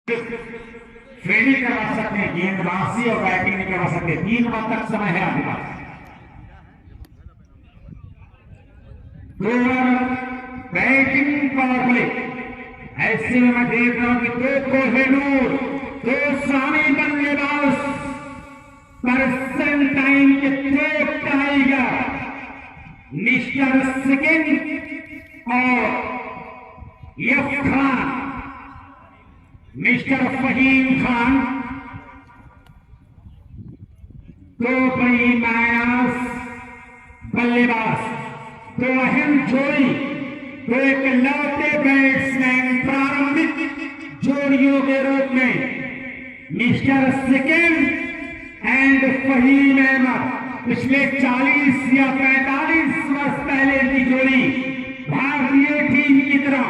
Fielding करवा सकते हैं, गेंदबाजी और बैटिंग नहीं करवा सकते। 3 ओवर तक समय है आपके पास। 2 ओवर बैटिंग पावर प्ले। ऐसे में मैं देख रहा हूं कि 2 कोहिनूर 2 सामी बल्लेबाज परसेंट टाइम के 2 टाइगर मिस्टर सिकिंद और यफ खान, मिस्टर फहीम खान। 2 बड़ी मायास बल्लेबाज, 2 अहम जोड़ी, 2 इकलौते बैट्समैन प्रारंभिक जोड़ियों के रूप में मिस्टर सिकिंद एंड फहीम अहमद। पिछले 40 या 45 वर्ष पहले की जोड़ी भारतीय टीम की तरह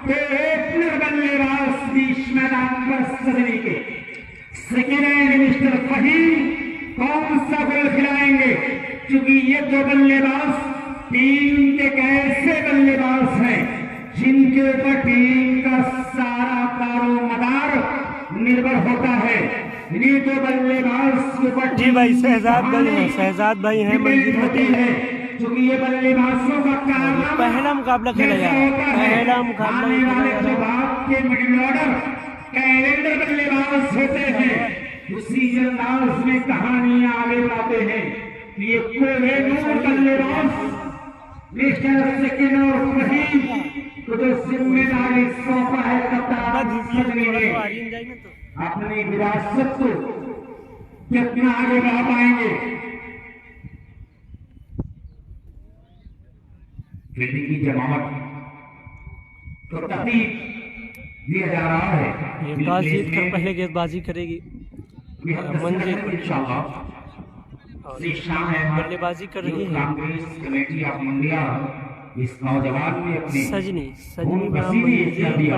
2 ओपनर बल्लेबाज बीच मैदान पर सजने के। सिकिंद एंड मिस्टर फहीम कौन सा गोल खिलाएंगे, क्योंकि ये 2 बल्लेबाज टीम के ऐसे बल्लेबाज हैं जिनके ऊपर टीम का सारा दारोमदार निर्भर होता है। ये 2 बल्लेबाज के ऊपर जी भाई शहजाद भाई हैं मंजिल है, क्योंकि ये बल्लेबाजों का कारनामा पहला मुकाबला खेला जा रहा है। पहला मुकाबला के मिडिल ऑर्डर कैलेंडर बल्लेबाज होते हैं। उसी अंदाज में कहानियां आगे बढ़ाते हैं कि ये कोहिनूर बल्लेबाज मिस्टर सिकिंद और फहीम को जो जिम्मेदारी सौंपा है कप्तान सजनी ने, अपनी विरासत को कितना आगे बढ़ा पाएंगे। फील्डिंग की जमावट तो तरतीब दिया जा रहा है। ये टॉस जीत कर पहले गेंदबाजी करेगी मंजिल, इंशाल्लाह। बल्लेबाजी कर रही है कांग्रेस कमेटी ऑफ इंडिया इस नौजवान ने अपने सजनी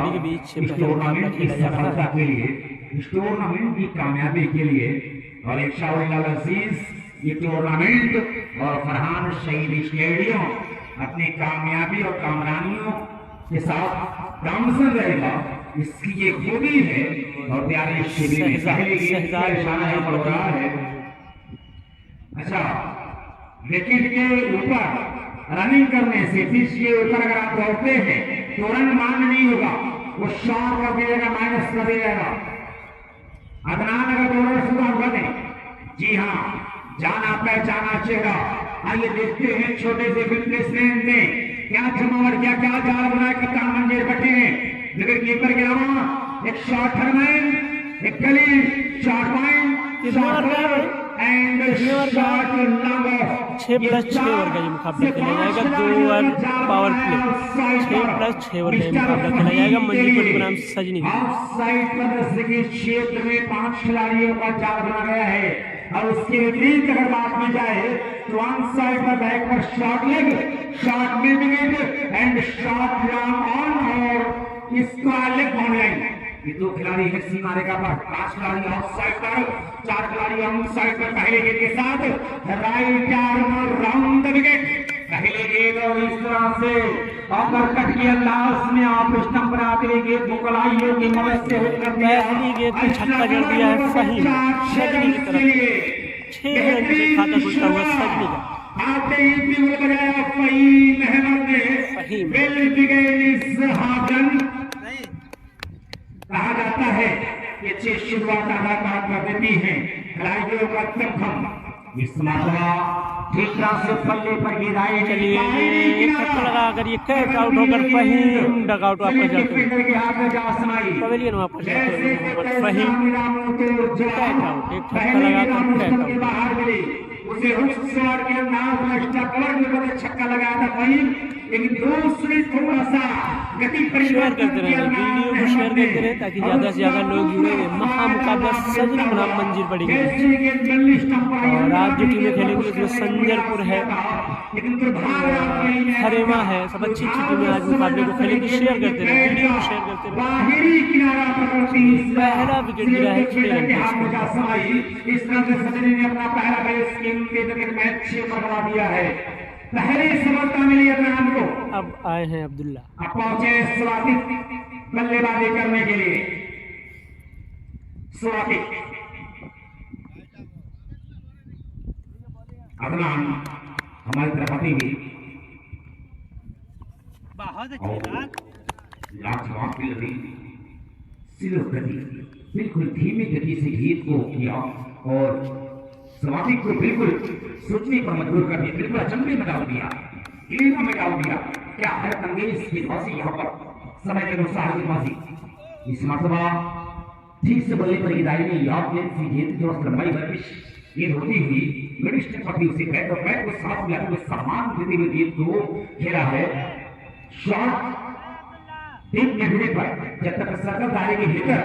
के बीच पहले खेला जा रहा है के लिए, इस टूर्नामेंट की कामयाबी के लिए। और इंशाअल्लाह अजीज ये टूर्नामेंट और फरहान शहीद स्टेडियम अपनी कामयाबी और कामरानियों के साथ गामसन रहेगा, इसकी ये खूबी है। और प्यारे शिविर में है। अच्छा, विकेट के ऊपर रनिंग करने से, पिच के ऊपर अगर आप दौड़ते हैं तो रन मान नहीं होगा, वो शॉट कर देगा, माइनस कर देगा। अदनान अगर दौड़ना शुरू कर दें, जी हाँ, जाना पहचाना चेहरा। आइए देखते हैं छोटे से फिटनेसमैन में क्या जमावट, क्या क्या जाल बनाए कप्तान मंजीर भट्टी ने। विकेट कीपर के अलावा एक शॉट हरमैन, एक गली shot point and shot number 6+6 over का ये मुकाबला खेला जाएगा। 2 ओवर पावर प्ले, 6+6 ओवर का ये मुकाबला खेला जाएगा मंजीर के नाम सजनी। ऑफ साइड पर क्षेत्र में 5 खिलाड़ियों का जाल बना गया है। और उसके विपरीत अगर बात में जाए तो ऑन साइड पर बैक पर shot leg, shot mid wicket and shot long on और इसका लेग ऑनलाइन। ये 2 खिलाड़ी है सीमारे का पास, 5 खिलाड़ी ऑफ साइड पर, 4 खिलाड़ी ऑन साइड पर पहले गेंद के साथ right arm round the wicket. पहले गेंद और इस तरह से अपरकट के अंदाज में आप स्टंप पर आते हुए गेंद को कलाइयों की मदद से हिट कर दिया। पहली गेंद पे छक्का जड़ दिया है फहीम सजनी की तरफ। 6 रन से खाता खुलता हुआ सजनी का। आते ही बिगुल बजाया फहीम अहमद ने। बिल बिगेल हाजन कहा जाता है कि अच्छी शुरुआत अदाकार कर देती है खिलाड़ियों का तब इस मरतबा ठीक तरह से पल्ले पर गिराई। चलिए छक्का लगा कर ये कैच आउट होकर फहीम डगआउट वापस जाते हैं, पवेलियन वापस जाते हैं। फहीम कैच आउट, एक छक्का लगा कर कैच आउट। उसे शॉट के अंदाज में स्टम्पर में छक्का लगाया था फहीम, लेकिन दूसरी थोड़ा सा गति शेयर करते रहे, वीडियो को शेयर करते रहे ताकि ज्यादा से ज्यादा लोग जुड़े। महामुकाबला सजनी बनाम मंजीर पड़ेगी और आज जो टीमें खेलेंगी उसमें संजरपुर है, हरेमा है, सब अच्छी टीमें आज मुकाबले को खेलेंगी। शेयर करते रहे, वीडियो को शेयर करते रहे। पहला विकेट गिरा है 6 रन पे। इस तरह से सजनी ने अपना पहला बेस गेम के मैच पकड़ा दिया है। पहली सफलता मिली अदनान को। अब आए हैं अब्दुल्ला, अब पहुंचे स्वागत बल्लेबाजी करने के लिए। स्वाति अदनान हमारी तरफ आती हुई लाजवाब की लड़ी स्लो गति बिल्कुल धीमी गति से गीत को किया और स्वाति को बिल्कुल सोचने पर मजबूर कर दिया, बिल्कुल अचंभे में डाल दिया, इल्म में डाल दिया। क्या है अंग्रेज की भाषी यहाँ पर समय के अनुसार की भाषी इस मरतबा ठीक से बल्ले पर हिदायत ने याद गेंद सी गेंद जो लंबाई वर्जिश गेंद होती हुई गणिष्ठ पति उसे बैट और बैट को साथ मिलाते हुए सम्मान देते हुए गेंद को खेला है। शॉट टीम के भिड़े पर जब तक सर्कल दायरे के भीतर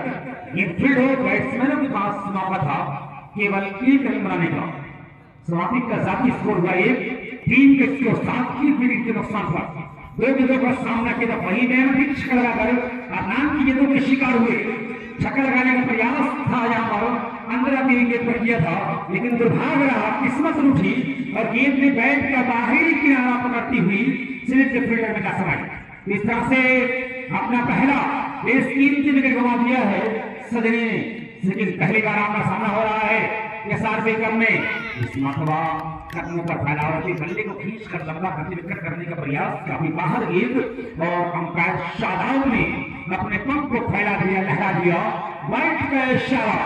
ये फील्ड हो बैट्समैनों के पास मौका था केवल एक रन बनाने का। स्वाति का जाती स्कोर हुआ 1, टीम के स्कोर 7 की विकेट के नुकसान पर 2 विकेटों का सामना किया। वही मैंने भी छक्का लगाकर अदनान की गेंदों के शिकार हुए। छक्का लगाने का प्रयास था यहाँ पर अंदर की विकेट पर किया था, लेकिन दुर्भाग्य रहा, किस्मत रूठी और गेंद ने बैट का बाहरी किनारा पकड़ती हुई स्लिप के फील्डर में जा समाई। इस तरह से अपना पहला इस कीमती विकेट गंवा दिया है सजने, लेकिन पहली बार आपका सामना हो रहा है एसआरपी कप में। इस मरतबा कदमों पर फैलावटी बल्ले को खींचकर लंबा करते विकेट करने का प्रयास, काफी बाहर गेंद और अंपायर शादाब ने अपने पंख को फैला दिया, लहरा दिया, वाइट का इशारा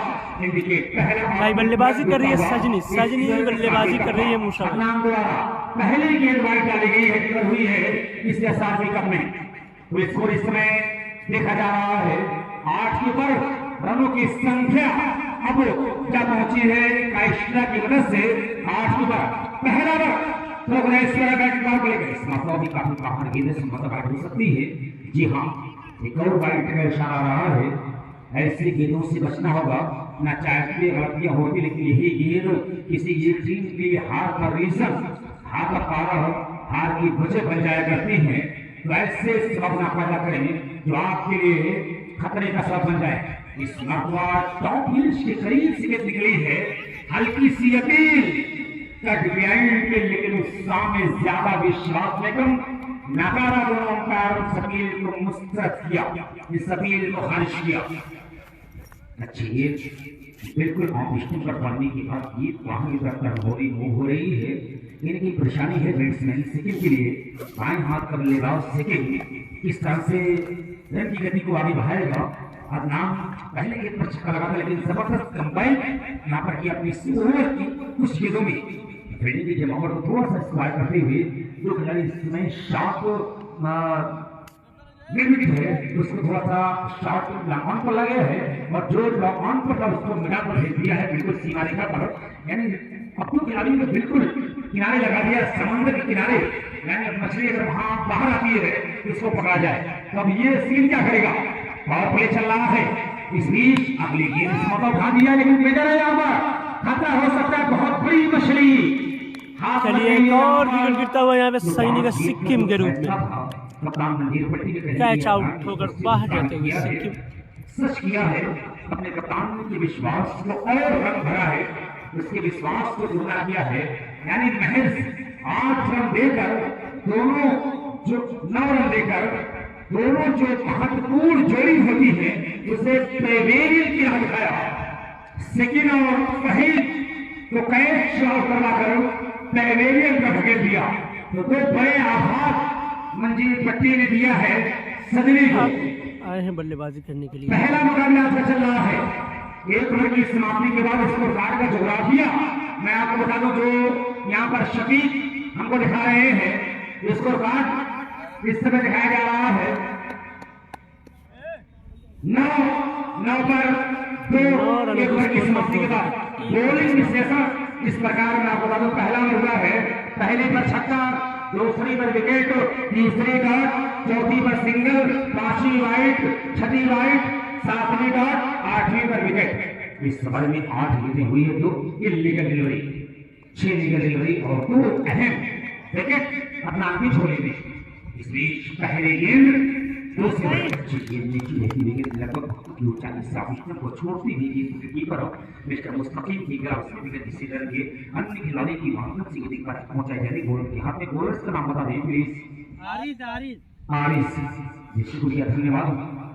इंडिकेट। पहला भाई बल्लेबाजी कर रही है सजनी, सजनी बल्लेबाजी कर रही है मूसा नाम द्वारा पहली गेंद वाइट डाली गई है, हुई है इस एसआरपी कप में। तो स्कोर इस समय देखा जा रहा है 8 के ऊपर रनों की संख्या अब क्या पहुंची है काइस्ट्रा की मदद से 8 के ऊपर पहला ओवर प्रोग्रेस पर बैट बॉल पड़ेगा। इस मतलब भी काफी बाहर गेंद से मतलब बैट हो सकती है। जी हाँ, एक और वाइट का इशारा रहा है, ऐसी गेंदों से बचना होगा। ना चाहते गलतियां होती, लेकिन यही गेंद किसी एक टीम के लिए हार का रीजन, हार का कारण, हार की वजह बन जाया करती है। तो ऐसे सबब ना पैदा करें जो आपके लिए खतरे का सबब बन जाए। इस मरतबा टॉप हिल्स के करीब से निकली है, हल्की सी अपील कट बिहाइंड के, लेकिन उस में ज्यादा विश्वास लेकर नकारा दोनों अंपायर सपील को मुस्तरद किया, इस अपील को खारिज किया। अच्छी ये बिल्कुल ऑपरेशन पर पड़ने के बाद ये वहां की तरफ मूव हो रही है। इनकी परेशानी है बैट्समैन सेकंड के लिए, बाएं हाथ का बल्लेबाज सेकंड इस तरह से रन की गति को आगे बढ़ाएगा। अदनान पहले गेंद पर छक्का लगा था, लेकिन जबरदस्त कंबाइन यहाँ पर किया अपनी ओवर की कुछ गेंदों में फील्डिंग की जमावट को थोड़ा सा स्क्वायर करते हुए जो खिलाड़ी इसमें शॉट लिमिट है उसको थोड़ा सा शॉट लॉक ऑन पर लगे है, और जो लॉक ऑन पर था उसको मिडा पर भेज दिया है बिल्कुल सीमा रेखा पर, यानी अपने खिलाड़ी को बिल्कुल किनारे लगा दिया, समुद्र के किनारे, यानी मछली अगर वहां बाहर आती है तो इसको पकड़ा जाए। तो अब ये सीन क्या करेगा, पावर प्ले चल रहा है। इस बीच अगली गेंद इस मौका उठा दिया, लेकिन बेटर है यहाँ पर खतरा हो सकता है, बहुत बड़ी मछली। चलिए एक और विकेट गिरता हुआ यहाँ पे सैनिक का सिक्किम के रूप में कैच आउट होकर बाहर जाते हुए सिक्किम। सच किया है, अपने कप्तान के विश्वास को और रंग भरा है, उसके विश्वास को दुगना किया है। यानी महज 8 रन देकर दोनों जो 9 रन देकर दोनों जो महत्वपूर्ण जोड़ी होती है उसे पेवेलियन की राह दिखाया। सेकंड और पहल तो कैच शॉट करवाकर पेवेलियन का ढकेल दिया। तो दो बड़े आघात मंजीर पट्टी ने दिया है सदनी को। आए हैं बल्लेबाजी करने के लिए। पहला मुकाबला आपका चल रहा है, 1 ओवर की समाप्ति के बाद स्कोर कार्ड का जोग्राफिया मैं आपको बता दूं, जो यहाँ पर शफीक हमको दिखा रहे हैं स्कोर कार्ड इस समय दिखाया जा रहा है 9 पर 2 1 ओवर की समाप्ति के बाद बॉलिंग विश्लेषण इस प्रकार मैं आपको बता दूं। पहला ओवर हुआ है, पहले पर छक्का, दूसरी पर विकेट, तीसरी डॉट, चौथी पर सिंगल, पांचवी वाइट, छठी वाइट, सातवीं डॉट, 8वीं पर विकेट। इस समय में 8 विकेटें हुई है, 2 इलीगल डिलीवरी, 6 लीगल डिलीवरी और 2 अहम विकेट अपना आगे छोड़े थे। इस बीच पहले गेंद दूसरी अच्छी गेंद नीचे रहती विकेट लगभग 40 से को छोड़ती हुई गेंद कीपर मिस्टर मुस्तकीम की ग्राफ से विकेट डिसीजन के अन्य खिलाड़ी की महत्वपूर्ण सी गति पर पहुंचाई जा रही। बॉल के हाथ में बॉलर्स का नाम बता दें प्लीज। आरिस जी शुक्रिया, धन्यवाद।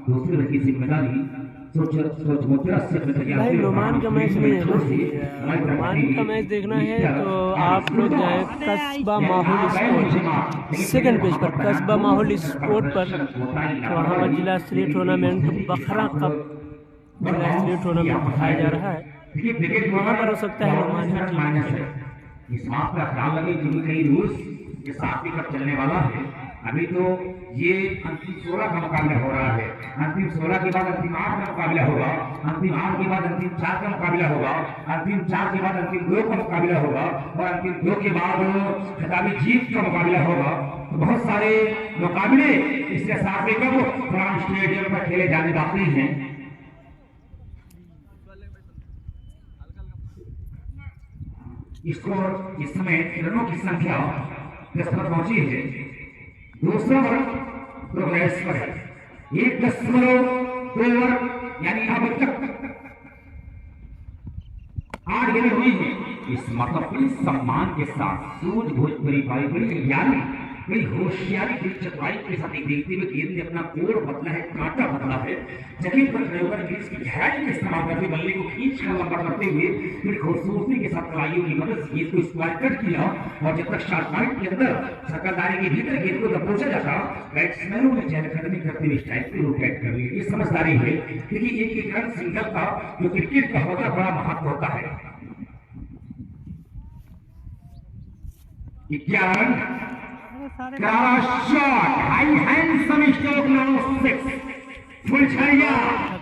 दूसरी ओवर की जिम्मेदारी भाई रोमान का मैच नहीं है ना, रोमान का मैच देखना है तो आप लोग जाएं कस्बा माहौल स्पोर्ट सेकंड पेज पर, कस्बा माहौल स्पोर्ट पर। तो वहाँ पर जिला स्तरीय टूर्नामेंट बखरा कप जिला स्तरीय टूर्नामेंट दिखाया जा रहा है। वहाँ पर हो सकता है रोमान की टीम इस बात का ख्याल लगे क्योंकि कई रूल्स ये 7वीं कप चलने वाला है। अभी तो ये अंतिम 16 का मुकाबला हो रहा है, अंतिम 16 के बाद अंतिम 8 का मुकाबला होगा, अंतिम 8 के बाद अंतिम 4 का मुकाबला होगा, अंतिम 4 के बाद अंतिम 2 का मुकाबला होगा और अंतिम 2 के बाद खिताबी जीत का मुकाबला होगा। तो बहुत सारे मुकाबले इसके 7वीं कप फुरान स्टेडियम पर खेले जाने बाकी हैं। इसको इस समय रनों की संख्या 10 पर पहुंची है। दूसरा वर्ग प्रोग्रेस पर है 1.2 ओवर, यानी अब तक 8 गेंदें हुई है। इस मौके सम्मान के साथ सूझ भोजपुरी बड़ी यानी बड़ी होशियारी बड़ी चतुराई के साथ देखते हुए गेंद ने अपना कोर बदला है, कांटा बदला है। जगह पर खड़े होकर गेंद की गहराई का इस्तेमाल करते बल्ले को खींच कर लंबा करते हुए बड़ी खूबसूरती के साथ कलाइयों की मदद से गेंद को स्क्वायर कट किया और जब तक शॉर्ट पॉइंट के अंदर सर्कलदारी के भीतर गेंद को दबोचा जाता बैट्समैनों ने चहलकदमी करते हुए स्ट्राइक पे विकेट कर लिया। ये समझदारी है क्योंकि एक रन सिंगल का जो क्रिकेट का होता बड़ा महत्व होता है। 11 run shot high handsome stroke no 6 full छड़िया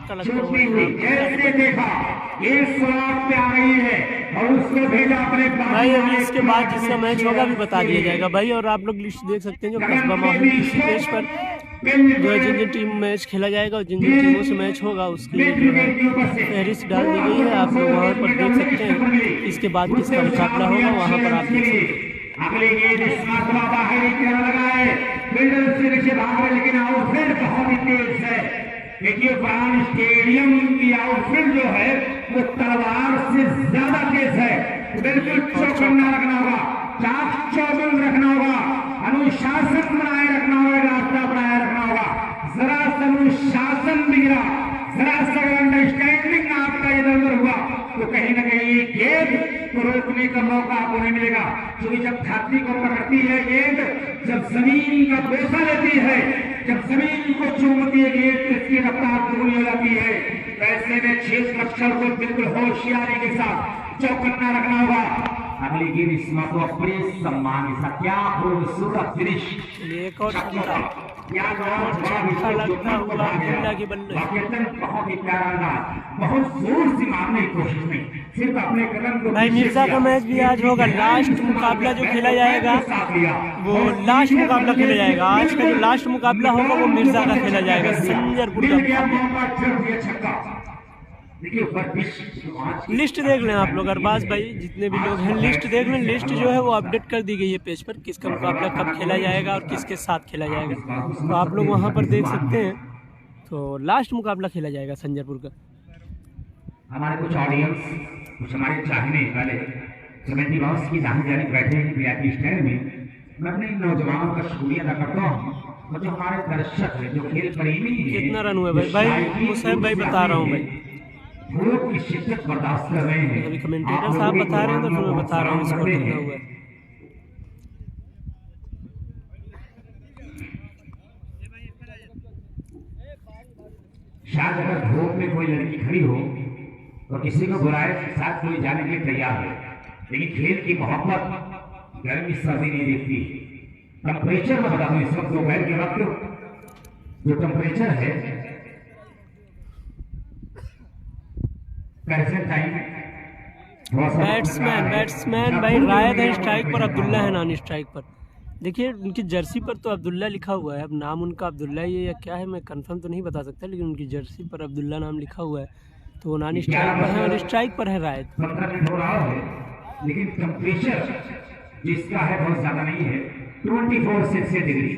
छूटती हुई जैसे देखा ये शॉट पे आ रही है और उसको भेजा अपने भाई। अभी इसके बाद जिसका मैच होगा भी बता दिया जाएगा भाई। और आप लोग लिस्ट देख सकते हैं जो कस्बा माहौल पेज पर जो जिन जिन टीम मैच खेला जाएगा और जिन जिन टीमों से मैच होगा उसकी जो है फहरिस्त डाल दी गई है। आप लोग वहाँ पर देख सकते हैं इसके बाद किसका मुकाबला होगा, वहाँ पर आप देख सकते हैं। अगले गेंद इस मरतबा बाहरी किनारा लगाए, फील्डर से नीचे भाग रहे लेकिन आउटफील्ड बहुत ही तेज है। देखिए फुरान स्टेडियम की आउटफील्ड जो है वो तलवार से ज्यादा तेज है। बिल्कुल चौकन्ना रखना होगा, चाक चौबंद रखना होगा, अनुशासन बनाए रखना होगा, रास्ता बनाए रखना होगा। जरा सा अनुशासन बिगड़ा, जरा सा अंडरस्टैंडिंग आपका इधर उधर हुआ तो कहीं ना कहीं ये गेंद को रोकने का मौका आपको नहीं मिलेगा। क्योंकि जब धरती को पकड़ती है गेंद, जब जमीन का बोसा लेती है, जब जमीन को चूमती है गेंद तो इसकी रफ्तार दुगनी हो जाती है। ऐसे में 6 अक्षर को बिल्कुल होशियारी के साथ चौकन्ना रखना होगा। अगली गेंद इस मौके बड़े सम्मान के साथ क्या खूबसूरत फिनिश, एक और अच्छा लगता हुआ अब्दुल्ला की बल्ले बहुत ही प्यारा अंदाज, बहुत जोर से मारने की कोशिश नहीं, सिर्फ अपने कदम को। भाई मिर्जा का मैच भी आज होगा। लास्ट मुकाबला जो खेला जाएगा वो लास्ट मुकाबला खेला जाएगा। आज का जो लास्ट मुकाबला होगा वो मिर्जा का खेला जाएगा, संजरपुर का। लिस्ट देख लें आप लोग अरबाज भाई, जितने भी लोग हैं लिस्ट देख लें। लिस्ट जो है वो अपडेट कर दी गई है पेज पर, किसका मुकाबला कब खेला जाएगा और किसके साथ खेला जाएगा, तो आप लोग वहां पर देख सकते हैं। तो लास्ट मुकाबला खेला जाएगा संजरपुर का। हमारे कुछ ऑडियंस, कुछ हमारे चाहने वाले कमेटी बॉक्स की जानी जानी बैठे हैं वीआईपी स्टैंड में। मैं अपने नौजवानों का शुक्रिया अदा करता हूँ और जो हमारे दर्शक हैं, जो खेल प्रेमी हैं। कितना रन हुआ भाई? भाई मुसैब भाई बता रहा हूँ भाई, धूप की शिद्दत बर्दाश्त कर रहे हैं। अभी कमेंटेटर साहब बता रहे हैं तो फिर मैं बता रहा हूँ इसको कितना हुआ है। शायद अगर धूप में कोई लड़की खड़ी हो तो किसी को बुलाए साथ कोई जाने के लिए तैयार है, लेकिन खेल की मोहब्बत गर्मी सर्दी नहीं देखती। टेम्परेचर में बता दूं, इस वक्त दोपहर के वक्त जो टेम्परेचर है बैट्समैन भाई रायद है स्ट्राइक पर, अब्दुल्ला है नॉन स्ट्राइक पर। देखिए उनकी जर्सी पर तो अब्दुल्ला लिखा हुआ है, अब नाम उनका अब्दुल्ला ही है या क्या है मैं कंफर्म तो नहीं बता सकता, लेकिन उनकी जर्सी पर अब्दुल्ला नाम लिखा हुआ है। तो वो नॉन स्ट्राइक पर है और स्ट्राइक पर है रायद। लेकिन टेम्परेचर जिसका है बहुत ज्यादा नहीं है, 24 सेल्सियस डिग्री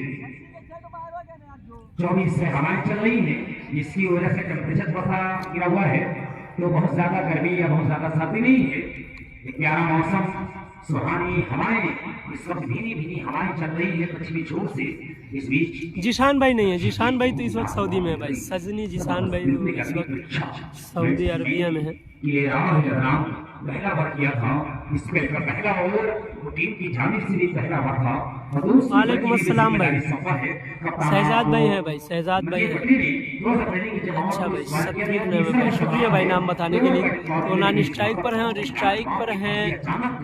24 से हवाएं चल रही है, जिसकी वजह से टेम्परेचर थोड़ा सा गिरा हुआ है। तो बहुत ज्यादा गर्मी या बहुत ज्यादा सर्दी नहीं है, एक प्यारा मौसम सुहानी हवाएं, इस वक्त भीनी भीनी हवाएं चल रही है पश्चिमी छोर से। इस बीच जीशान भाई नहीं है, जीशान भाई तो इस वक्त सऊदी में है भाई। सजनी जीशान भाई इस वक्त सऊदी अरबिया में है। ये राम पहला ओवर किया था, इस स्पेल का पहला ओवर वो टीम की जानिब से भी पहला ओवर था। वालेकुम अस्सलाम भाई। शहजाद भाई है भाई, शहजाद भाई है। अच्छा भाई, सतवीर नाम है भाई, शुक्रिया भाई नाम बताने के लिए। तो नान स्ट्राइक पर हैं और स्ट्राइक पर हैं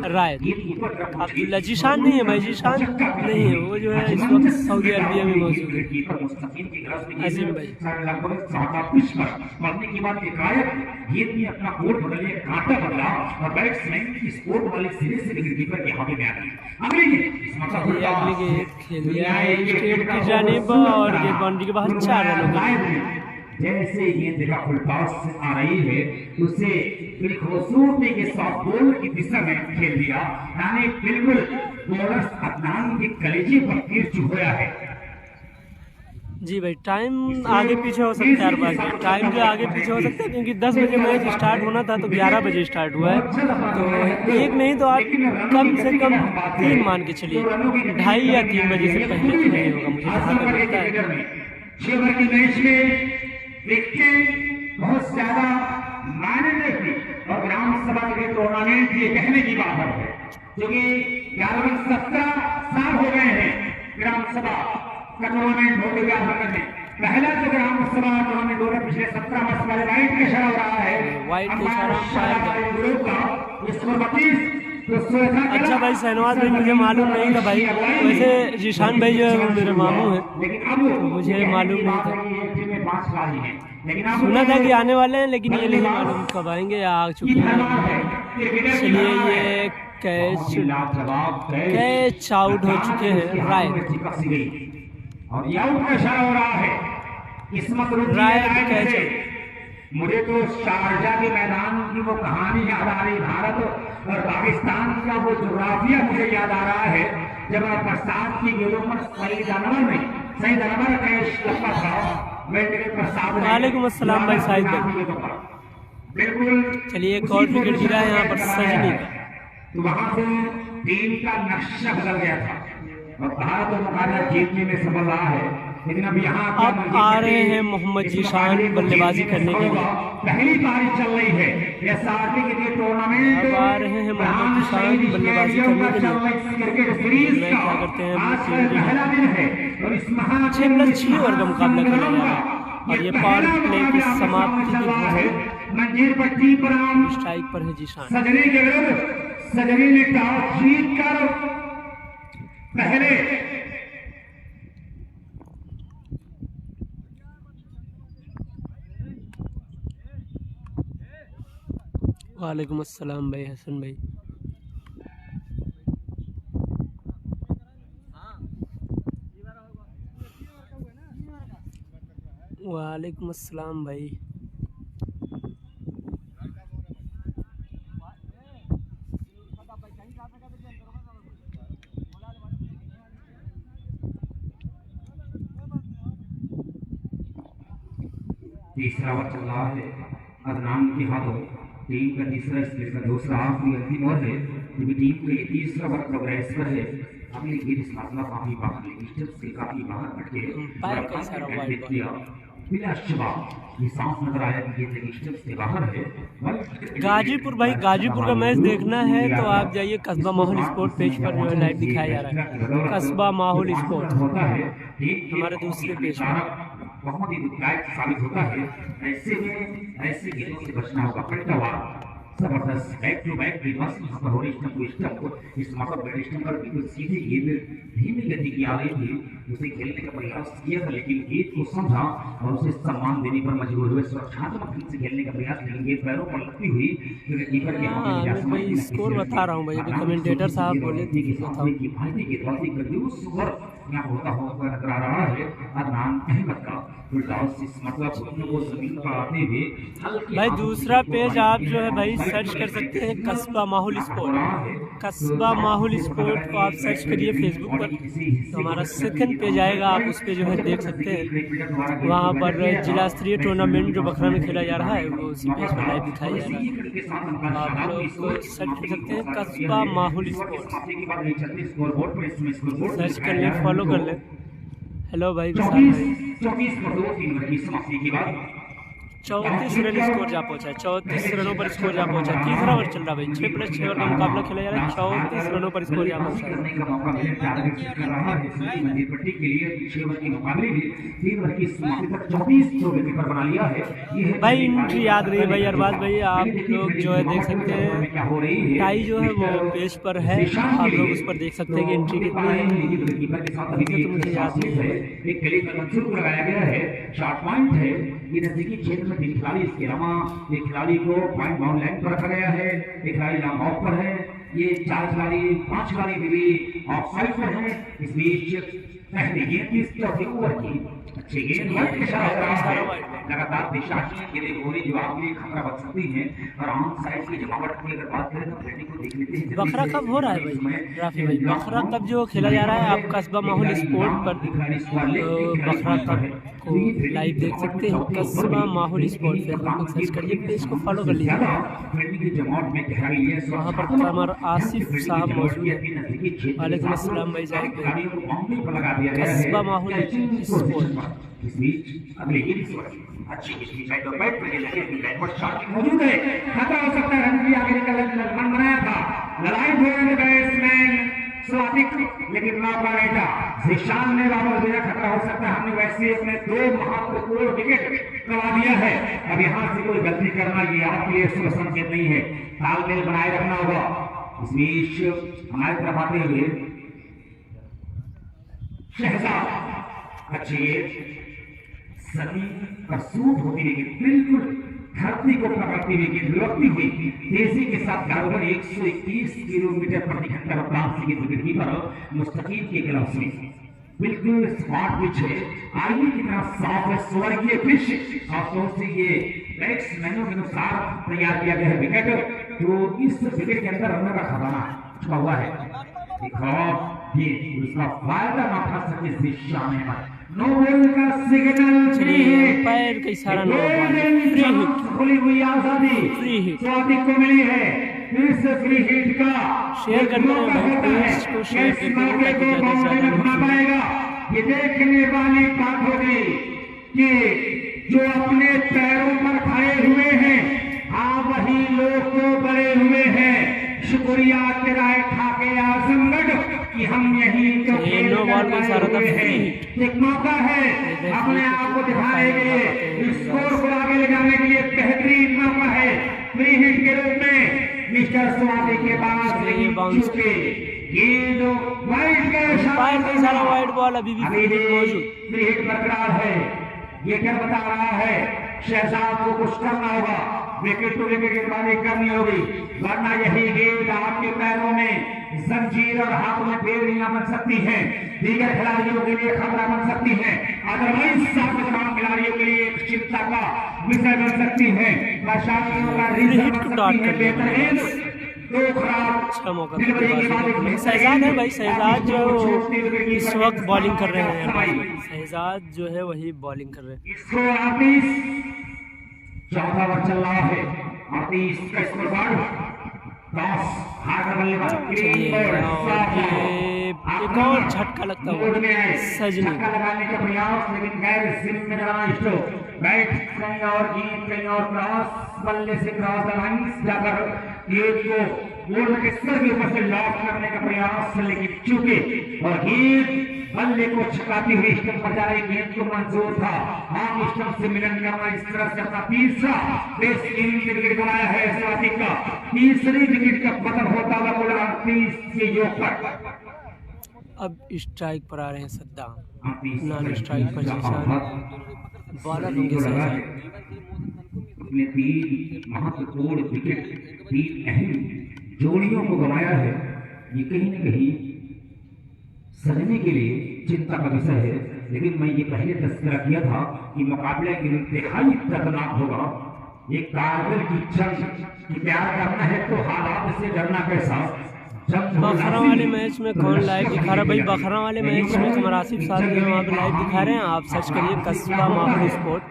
राय। अब जीशान नहीं है भाई, जीशान नहीं है, वो जो है इस वक्त सऊदी अरबिया में मौजूद है। अजीम भाई मरने के बाद गेंद में अपना कोर्ट बदले, कांटा बदला और बैट्समैन की स्कोर वाले सिरे से विकेटकीपर के हाथ में आ गई। अगली गेंद खेल दिया है स्टेट की जानिब और ये बाउंड्री के बाहर 4 रन। जैसे गेंद का फुल टॉस आ रही है उसे बड़ी खूबसूरती के साथ बॉल की दिशा में खेल दिया, यानी बिल्कुल बॉलर अदनान के कलेजे पर तीर चुभोया है। जी भाई, टाइम आगे पीछे हो सकता है यार भाई, टाइम जो आगे पीछे हो सकता है क्योंकि 10 बजे मैच स्टार्ट होना था तो 11 बजे स्टार्ट हुआ है। तो एक नहीं तो आप कम से कम 3 मान के चलिए, 2:30 या 3 बजे से पहले तो नहीं होगा मुझे जहाँ तक लगता है। 6 ओवर की मैच में विकेट बहुत ज्यादा मायने नहीं और ग्राम सभा के टूर्नामेंट ये कहने की बात है क्योंकि 17 साल हो गए हैं ग्राम सभा का टूर्नामेंट हो गया में। पहला जो ग्राम सभा टूर्नामेंट हो रहा पिछले 17 वर्ष वाले वाइट का इशारा हो रहा है, वाइट का इशारा। तो अच्छा भाई शहनवाज भाई, मुझे मालूम नहीं था भाई, वैसे जीशान भाई जो है वो मेरे मामू है तो मुझे मालूम नहीं था। सुना था कि आने वाले हैं लेकिन ये नहीं मालूम कब आएंगे या आ चुके हैं। चलिए ये कैच आउट हो चुके हैं राय और ये आउट का इशारा हो रहा है। किस्मत कैच। मुझे तो शारजा के मैदान की वो कहानी याद आ रही, भारत और पाकिस्तान का वो जोग्राफिया मुझे याद आ रहा है जब प्रसाद की गेंदों पर सईद अनवर कैच लगता था। वालेकुम अस्सलाम भाई साहिद भाई। बिल्कुल। चलिए एक और विकेट गिरा है यहाँ पर सजनी का। तो वहां से टीम का नक्शा बदल गया था और भारत और मुकाबला जीतने में सफल रहा है, लेकिन अब यहाँ अब आ रहे हैं मोहम्मद जीशान बल्लेबाजी करने के लिए। पहली पारी चल रही है एसआरटी के लिए टूर्नामेंट। अब आ रहे हैं मोहम्मद जीशान बल्लेबाजी करने के लिए। क्रिकेट सीरीज का क्या करते हैं आज पहला दिन है और इस 6+6 ओवर का मुकाबला खेला जा रहा है और ये पावर प्ले की समाप्ति की घोषणा मंजीर पट्टी पर स्ट्राइक पर है जीशान। सजनी के विरुद्ध सजनी ने टॉस जीत कर पहले वालेकुम अस्सलाम भाई हसन भाई। वालेकुम अस्सलाम भाई। तीसरा ओवर चल रहा है अदनान के हाथों। टीम का तीसरा स्पेल का दूसरा आखिरी अंतिम ओवर है क्योंकि टीम का ये तीसरा ओवर प्रोग्रेस पर है। अगली गेंद इस मामला काफी बाहर स्टेप से काफी बाहर भटके ये साफ नजर आया कि ये स्टेप से बाहर है। गाजीपुर भाई, गाजीपुर का मैच देखना है तो आप जाइए कस्बा माहौल स्पोर्ट पेज पर जो है लाइव दिखाया जा रहा है। कस्बा माहौल स्पोर्ट हमारे दूसरे पेज पर बहुत ही दुखदायक साबित होता है। ऐसे में ऐसे गेंदों से बचना होगा। पलटावार जबरदस्त बैक टू बैक रिवर्स यहाँ पर हो रही स्टंप इस मतलब बैट स्टंप पर बिल्कुल सीधी गेंद धीमी गति की आ रही थी, उसे खेलने का प्रयास किया था लेकिन गेंद को समझा और उसे सम्मान देने पर मजबूर हुए। सुरक्षात्मक ढंग से खेलने का प्रयास लेकिन गेंद पैरों पर लगती हुई कीपर के हाथ में स्कोर बता रहा हूँ भाई, अभी कमेंटेटर साहब बोले थे कि यहाँ होता हुआ नजर आ रहा है अदनान अहमद का मतलब को जमीन पर आते हुए भाई। दूसरा पेज आप जो है भाई सर्च कर सकते हैं कस्बा माहौल स्पोर्ट। कस्बा माहौल स्पोर्ट को आप सर्च करिए फेसबुक पर, तो हमारा सेकंड पेज आएगा, आप उस पर जो है देख सकते हैं। वहाँ पर जिला स्तरीय टूर्नामेंट जो बखरा में खेला जा रहा है वो उसी पेज पर लाइव दिखाया जा रहा है। आप लोग सर्च कर सकते हैं कस्बा माहौल स्पोर्ट, सर्च कर लें, फॉलो कर लें। हेलो भाई विशाल भाई। 34 रन स्कोर जा पहुंचा है, 34 रनों पर स्कोर जा पहुंचा है। तीसरा ओवर चल रहा है भाई, 6+6 ओवर का मुकाबला खेला जा रहा है, 34 रनों पर स्कोर जा पहुंचा है। भाई एंट्री याद रही भाई अरबाज भाई, आप लोग जो है देख सकते हैं टाई जो है वो पेज पर है, आप लोग उस पर देख सकते हैं कि एंट्री कितनी है, तो मुझे याद नहीं है। एक गली पर मंसूर लगाया गया है, शॉर्ट पॉइंट है, ये नजदीकी क्षेत्र में 3 खिलाड़ी, इसके अलावा एक खिलाड़ी को पॉइंट बाउंड लाइन पर रखा गया है, एक खिलाड़ी लॉन्ग ऑफ पर है, ये 4 खिलाड़ी 5 खिलाड़ी भी ऑफ साइड पर है। इस बीच पहली गेंद की चौथी ओवर की अच्छी गेंद लगातार दिशाहीन गेंदें गोली जवाब के लिए खतरा बन सकती हैं। और ऑन साइड की जमावट की अगर बात करें तो फील्डिंग को देख लेते हैं। बखरा कब हो रहा है भाई राफी भाई, बखरा कब जो खेला जा रहा है आप कस्बा माहौल स्पोर्ट पर, तो बखरा कब को लाइव देख सकते हैं। कस्बा माहौल स्पोर्ट फेसबुक सर्च करिए, पेज को फॉलो कर लीजिए। वहाँ पर कमर आसिफ साहब मौजूद है। वालेकुम अस्सलाम भाई साहब। कस्बा माहौल स्पोर्ट इस बीच अगली गेंद अच्छी साइड पर बैट पर लगे बैकवर्ड शॉट मौजूद है, खतरा हो सकता है। रन की आगे निकल रन बनाया था, लड़ाई हो रहे बैट्समैन स्वातिक, लेकिन मौका नहीं था। जिशान ने वापस दिया, खतरा हो सकता है। हमने वैसे अपने 2 महत्वपूर्ण विकेट गंवा दिया है। अब यहाँ से कोई गलती करना ये आपके लिए शुभ संकेत नहीं है, तालमेल बनाए रखना होगा। इस बीच हमारी तरफ आते हुए शहजाद अच्छी सभी का सूट होती हुई बिल्कुल धरती को पकड़ती हुई गेंद लुढ़कती हुई तेजी के साथ बराबर 121 किलोमीटर प्रति घंटा रफ्तार से गेंद विकेट पर मुस्तकीम के ग्लव्स में बिल्कुल स्मार्ट पिच है। आगे की तरफ साफ है, स्वर्गीय पिच, खासतौर से ये बैट्समैनों के अनुसार तैयार किया गया है विकेट। तो इस विकेट के अंदर रनों का खजाना छुपा हुआ है। ये उसका फायदा ना उठा सके दिशा में नो बॉल का सिग्नल पैर का इशारा, नो बॉल, फ्री हिट, खुली हुई आजादी फ्री हिट स्वाति को मिली है। इस फ्री हिट का शेयर करते हैं पेज को, शेयर करते पाएगा। ये देखने वाली बात होगी कि जो अपने पैरों पर खड़े हुए हैं, हाँ वही लोग तो बड़े हुए हैं। शुक्रिया तेरा ठाके आजमगढ़ कि हम यही तो खेल रहे हैं। एक मौका है अपने आप को दिखाने के लिए, स्कोर को आगे ले जाने के लिए बेहतरीन मौका है। फ्री हिट के रूप में मिस्टर स्वाति के पास चुके गेंद वाइड का वाइड बॉल अभी भी मौजूद, फ्री हिट बरकरार है। ये क्या बता रहा है, शहजाद को कुछ करना होगा, विकेट टू विकेट गेंदबाजी करनी होगी, वरना यही गेंद आपके पैरों में जंजीर और हाथों में बेड़ियां बन सकती हैं, दीगर खिलाड़ियों के लिए खतरा बन सकती हैं, अदरवाइज तमाम खिलाड़ियों के लिए एक चिंता का विषय बन सकती है, परेशानियों का रीजन बन सकती है। बेहतरीन दो खराब शहजाद है भाई, शहजाद जो इस वक्त बॉलिंग कर रहे हैं, शहजाद जो है वही बॉलिंग कर रहे हैं। इसको 38 14 ओवर चल रहा है, 38 का स्कोर कार्ड एक और झटका लगता हुआ सजनी लगाने का प्रयास, लेकिन गैर जिम्मेदार स्ट्रोक, बैट कहीं और गेंद कहीं और क्रॉस, बल्ले से क्रॉस द लाइन जाकर गेंद को गोल के स्तर के ऊपर से लॉक करने का प्रयास, लेकिन चूके और गेंद बल्ले को छकाती हुई स्टंप पर जा रही गेंद को मंजूर था। हाफ स्टंप से मिलन करना इस तरह से अपना तीसरा बेस विकेट बनाया है स्वाति का, तीसरी विकेट का पतन होता हुआ कुल 38 के योग पर। अब स्ट्राइक पर आ रहे हैं सद्दाम, नॉन स्ट्राइक पर जिशान, बॉलर होंगे शहजाद। अपने 3 महत्वपूर्ण विकेट, 3 अहम जोड़ियों को गंवाया है। ये कहीं न कहीं सजने के लिए चिंता का विषय है, लेकिन मैं ये पहले तस्करा किया था कि मुकाबला इंतहाई खतरनाक होगा। एक कारगिल की जंग की प्यार करना है तो हालात से डरना कैसा। बखरा वाले मैच में कौन लाइव दिखा रहा है भाई? बखरा वाले मैच में कमर आसिफ साहब जो है वहाँ पे लाइव दिखा रहे हैं। आप सर्च करिए कस्बा माहौल स्पोर्ट,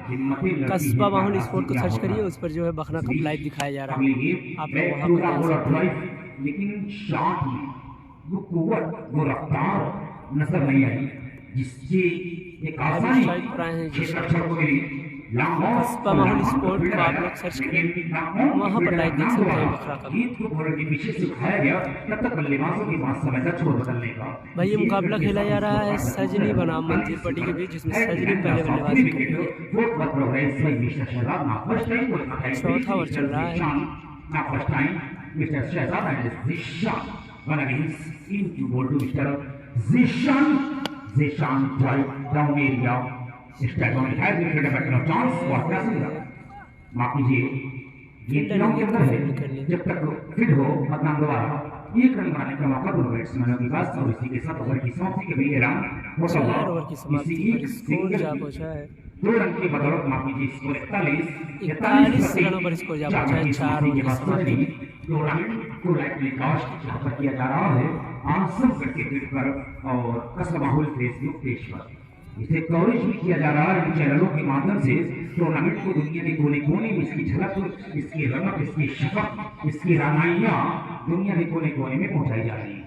कस्बा माहौल स्पोर्ट को सर्च करिए, उस पर जो है बखरा कप लाइव दिखाया जा रहा है। आप लोग वहाँ पर देख सकते हैं। लेकिन शॉट में वो कुव्वत वो रफ्तार नजर नहीं आई जिसकी एक आसानी को मिली। कस्बा माहौल स्पोर्ट को आप लोग सर्च करें, वहाँ पर लाइव देख सकते हैं बखरा का। भाई ये मुकाबला खेला जा रहा है सजनी बनाम मंत्री पट्टी के बीच, जिसमें सजनी पहले बल्लेबाजी कर रही है। चौथा ओवर चल रहा है। माफ कीजिए, जब तक फिट हो मतलब दोबारा एक रन बनाने का मौका दोनों बैट्समैनों के पास, और इसी के साथ ओवर की समाप्ति के भी ऐलान हो सकता है। 2 रन की बदौलत माफ कीजिए स्कोर 41 रनों पर स्कोर जा पहुंचा है। 4 ओवर की समाप्ति टूर्नामेंट को लाइवली कास्ट यहाँ पर किया जा रहा है आंसर करके ट्वीट पर और कस्बा माहौल फेसबुक पेज पर। इसे कवरेज भी किया जा रहा है इन चैनलों के माध्यम से। टूर्नामेंट को दुनिया के कोने कोने में इसकी झलक, इसकी रमक, इसकी शफक, इसकी रामायणा दुनिया के कोने कोने में पहुंचाई जा रही है।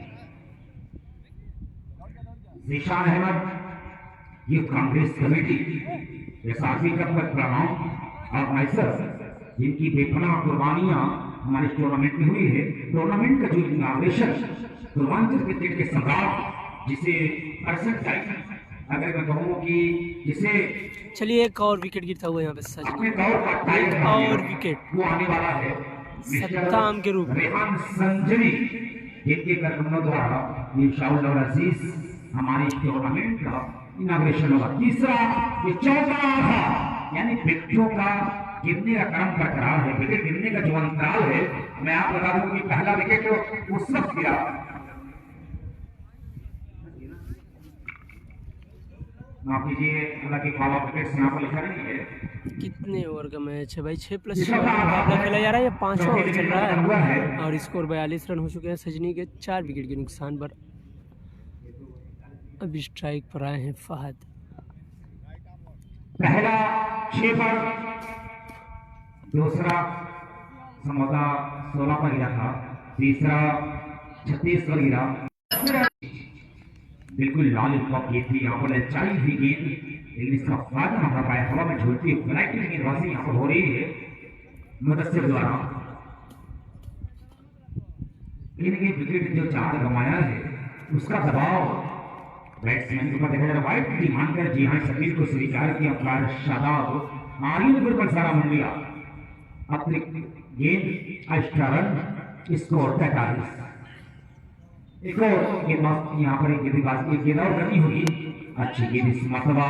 निशान अहमद यूथ कांग्रेस कमेटी ये साथी कप तक प्रणाम ऑर्गेनाइजर जिनकी बेपनाह कुर्बानियां हमारे टूर्नामेंट में हुई है। टूर्नामेंट का जो इनाग्रेशन पूर्वांचल क्रिकेट के सम्राट जिसे 68 अगर मैं कहूँ कि जिसे चलिए एक और विकेट गिरता हुआ यहाँ पे सजनी और विकेट वो आने वाला है सद्दाम के रूप में रेहान संजरी जिनके कारकुनों द्वारा इंशाअल्लाह और अजीज हमारे टूर्नामेंट का इनाग्रेशन होगा। तीसरा ये चौथा था यानी विकेटों का गिरने का क्रम बरकरार है। विकेट गिरने का जो अंतराल है मैं आप बता दूं कि पहला विकेट उस वक्त गिरा माफ कीजिए हालांकि पावा विकेट यहाँ पर लिखा नहीं है। कितने ओवर का मैच है भाई? 6+6 मुकाबला खेला जा रहा है। ये 5वां ओवर चल रहा है और स्कोर 42 रन हो चुके हैं सजनी के 4 विकेट के नुकसान पर। अब स्ट्राइक पर आए हैं फहद। पहला 6 पर, दूसरा समझा 16 पर गिरा था, तीसरा 36 पर गिरा। बिल्कुल लॉलीपॉप ये थी यहाँ पर लचाई हुई गेंद, लेकिन इसका फायदा ना कर पाया। हवा में झूलती फ्लाइट की गेंदबाजी यहाँ पर हो रही है मुदस्सिर द्वारा। इनके विकेट जो 4 गंवाया है उसका दबाव बैट्समैन के ऊपर देखा जाए। वाइट की मांग कर जी हाँ सभी को स्वीकार किया अंपायर शादाब आर्यन पर सारा मन लिया। अतिरिक्त गेंद एक्स्ट्रा रन स्कोर 43। एक और गेंदबाज यहाँ पर एक गेंद और करनी होगी। अच्छी गेंद इस मरतबा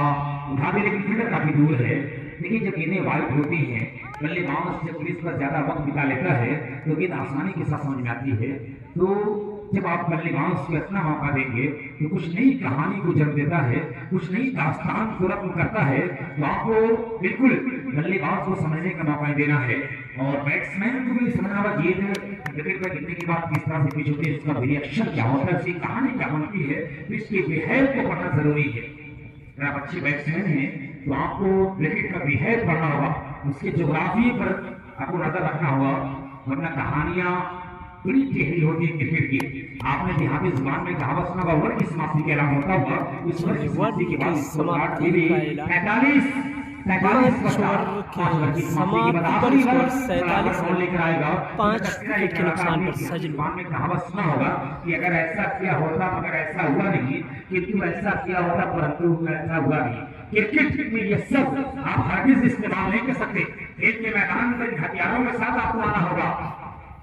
उठा दे लेकिन फील्डर काफी दूर है। देखिए जब गेंदें वाइड होती हैं बल्लेबाज जब क्रीज पर ज्यादा वक्त बिता लेता है तो गेंद आसानी के साथ समझ में आती है। तो जब आप बल्लेबाज को इतना मौका देंगे तो कुछ नई कहानी को जन्म देता है, कुछ नई दास्तान को रत्न करता है। तो आपको बिल्कुल बल्लेबाज को समझने का मौका देना है और बैट्समैन को भी समझना होगा गेंद विकेट पर गिरने के बाद किस तरह से पिच होती है, इसका रिएक्शन क्या होता है, उसकी कहानी क्या बनती है, इसके बिहेव को पढ़ना जरूरी है। अगर आप अच्छे बैट्समैन हैं तो आपको विकेट का बिहेव पढ़ना होगा, उसके जोग्राफी पर आपको नजर रखना होगा, वरना कहानियां बड़ी गहरी होती है क्रिकेट की। आपने देहाती जुबान में कहावत सुना होगा ओवर की समाप्ति का ऐलान होता होगा। इस ओवर की समाप्ति के बाद 45 लेकर आएगा 5 विकेट के नुकसान पर सजनी। कहावत सुना होगा कि अगर ऐसा किया होता मगर ऐसा हुआ नहीं, किंतु ऐसा किया होता परंतु ऐसा हुआ नहीं। क्रिकेट में ये सब आप हरगिज इस्तेमाल नहीं कर सकते। खेल के मैदान में हथियारों के साथ आपको आना होगा।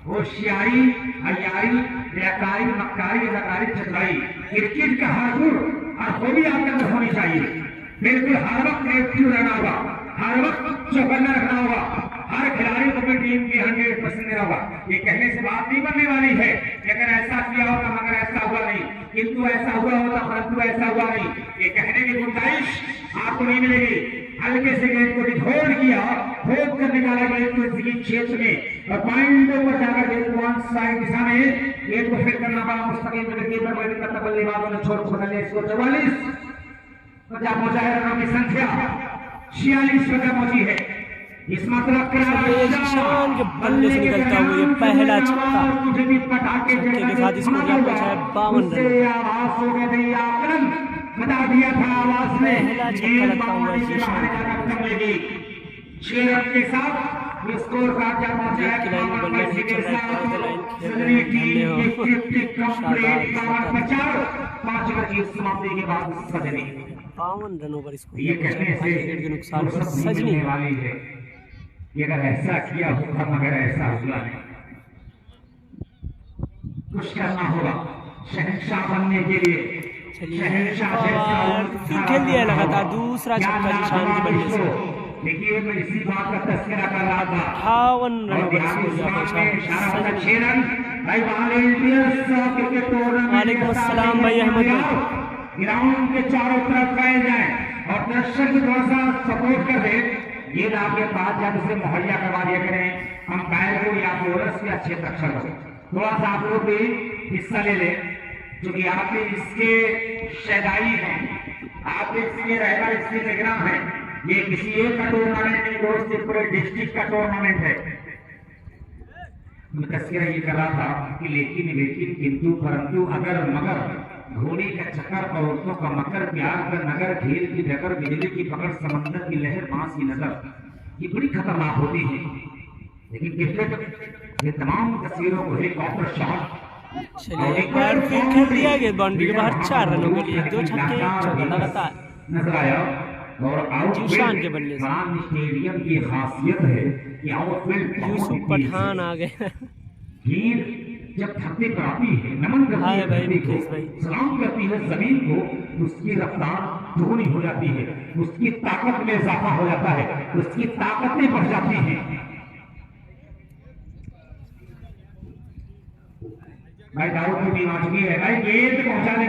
होशियारी, अयारी, बेकारी, मक्कारी, अदाकारी, चतुराई, क्रिकेट का हर गुण और खूबी आपके अंदर होनी चाहिए। बिल्कुल हर वक्त एक्टिव रहना होगा, हर वक्त चौकन्ना रखना होगा, हर खिलाड़ी को अपनी टीम की 100% देना होगा। ये कहने से बात नहीं बनने वाली है कि अगर ऐसा किया होता मगर ऐसा हुआ नहीं, किंतु ऐसा हुआ होता परंतु ऐसा हुआ नहीं। ये कहने की गुंजाइश आपको नहीं मिलेगी। हल्के से गेंद को विधोड़ किया, होप कर निकाला गेंद को इसी क्षेत्र में और पॉइंट पर जाकर गेंद को ऑन साइड दिशा में गेंद को फिट करना पड़ा मुस्तकिल कीपर वेटिंग करता बल्लेबाजों ने छोड़ छोड़ लिया इसको 44 पर जा पहुंचा है रनों की संख्या 46 पर पहुंची है। इस मतलब ईशान के बल्ले से निकलता हुआ ये पहला छक्का के साथ इसको जा पहुंचा है 52 रन। बता दिया था आवाज में पहला छक्का लगता हुआ ईशान 6 रन के साथ स्कोर का जा पहुंचा है 5 ओवर की समाप्ति के बाद सजनी 52 रनों पर इसको ये कहने से विकेट के नुकसान पर सजनी वाली है। ये अगर ऐसा किया होगा मगर ऐसा हुआ नहीं, कुछ करना होगा शहंशाह बनने के लिए। शहंशाह फिर खेल दिया लगातार दूसरा छक्का ईशान की बल्ले से। देखिए मैं इसी बात का तस्करा कर रहा था 58 रनों पर इसको जा पहुंचा है 6 रन। भाई क्रिकेट टूर्नामेंट वालेकुम अस्सलाम भाई अहमद भाई। ग्राउंड के चारों तरफ फैल जाए और दर्शक थोड़ा सा सपोर्ट कर दे, ये आपके पास जब उसे मुहैया करवा दिया करें अंपायर को या बोलर्स के अच्छे रक्षक हो, थोड़ा सा आप लोग भी हिस्सा ले लें क्योंकि आप इसके शहदाई हैं, आप इसके रहना इसके निगरान हैं। ये किसी एक का टूर्नामेंट नहीं दोस्त, ये पूरे डिस्ट्रिक्ट का टूर्नामेंट है। मैं तस्करा ये कर रहा था कि लेकिन किंतु परंतु अगर मगर घोड़ी का चक्कर औरतों का मकर प्यार का नगर खेल की डगर बिजली की पकड़ समंदर की लहर बांस की नजर, ये बड़ी खतरनाक होती है। लेकिन क्रिकेट ये तमाम तस्वीरों को हेलीकॉप्टर शॉट चलिए एक बार फिर खेल दिया गया बाउंड्री के बाहर 4 रनों के लिए 2 छक्के 1 चौका लगातार नजर आया। और ईशान के बल्ले से स्टेडियम की खासियत है कि आउटफील्ड यूसुफ पठान आ गए। गेंद जब धरती पर आती है नमन करती है धरती को, सलाम करती है जमीन को, उसकी रफ्तार दोगुनी हो जाती है, उसकी ताकत में इजाफा हो जाता है, उसकी ताकतें बढ़ जाती हैं। भाई दाऊद की टीम आ चुकी है। भाई गेंद पहुंचाने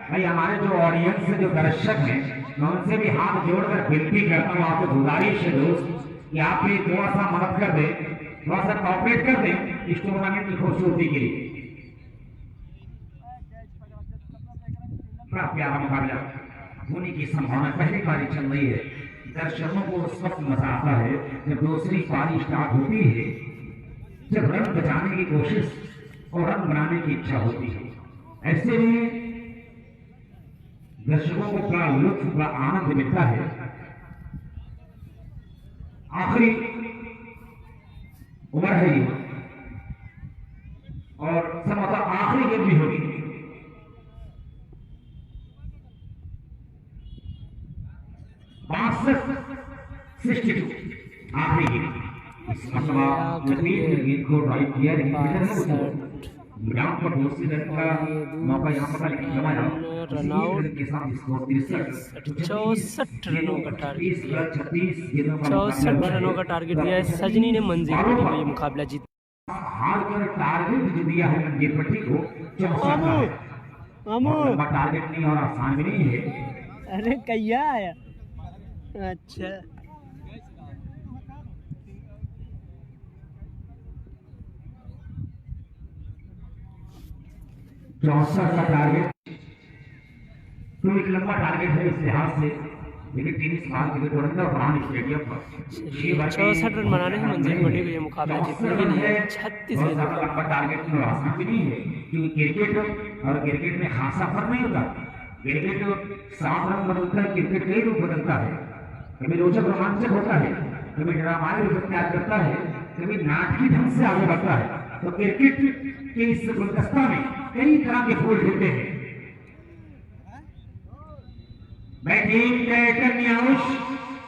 भाई हमारे जो ऑडियंस जो दर्शक हैं मैं उनसे भी हाथ जोड़कर विनती करता हूँ, आपसे गुजारिश है दोस्त कि आप भी थोड़ा सा मदद कर दें, थोड़ा सा कॉपरेट कर दें इस टूर्नामेंट की खूबसूरती के लिए। बड़ा प्यारा मुकाबला होने की संभावना, पहली पारी चल रही है, दर्शकों को उस वक्त मजा आता है जब दूसरी पारी स्टार्ट होती है, जब रन बचाने की कोशिश और रन बनाने की इच्छा होती है। ऐसे में दर्शकों को बड़ा लुत्फ बड़ा आनंद मिलता है। आखिरी उम्र है ये और संभवतः आखिरी गेम भी होगी। 62 आखिरी गेम। इस मसला गेंद को ड्राइव किया लेकिन ग्राउंड पर दूसरी रन का मौका यहाँ पर जमाया रन आउट के साथ स्कोर 64 रनों का टारगेट दिया 64 रनों का टारगेट दिया है सजनी ने मंजीर पट्टी को ये मुकाबला जीत। हार कर टारगेट जो दिया है मंजीर पट्टी को 64 टारगेट नहीं और आसान भी नहीं है। अरे कैया आया अच्छा 64 का टारगेट तो एक लंबा टारगेट है इस लिहाज से, लेकिन टेनिस बाल क्रिकेट टूर्नामेंट स्टेडियम पर 64 रन बनाने से मंजीर पट्टी को ये मुकाबला जीतने के लिए 36 लंबा टारगेट में आसान भी नहीं है क्योंकि क्रिकेट और क्रिकेट में खासा फर्क नहीं होता। क्रिकेट 7 रन बदलता है, क्रिकेट कई रूप बदलता है, कभी रोचक रोमांचक होता है, कभी ड्रामाई रूप इख्तियार करता है, कभी नाटकीय ढंग से आगे बढ़ता है। तो क्रिकेट के इस गुलदस्ता में कई तरह के फूल खिलते हैं। बैटिंग कैप्टन न्याउश,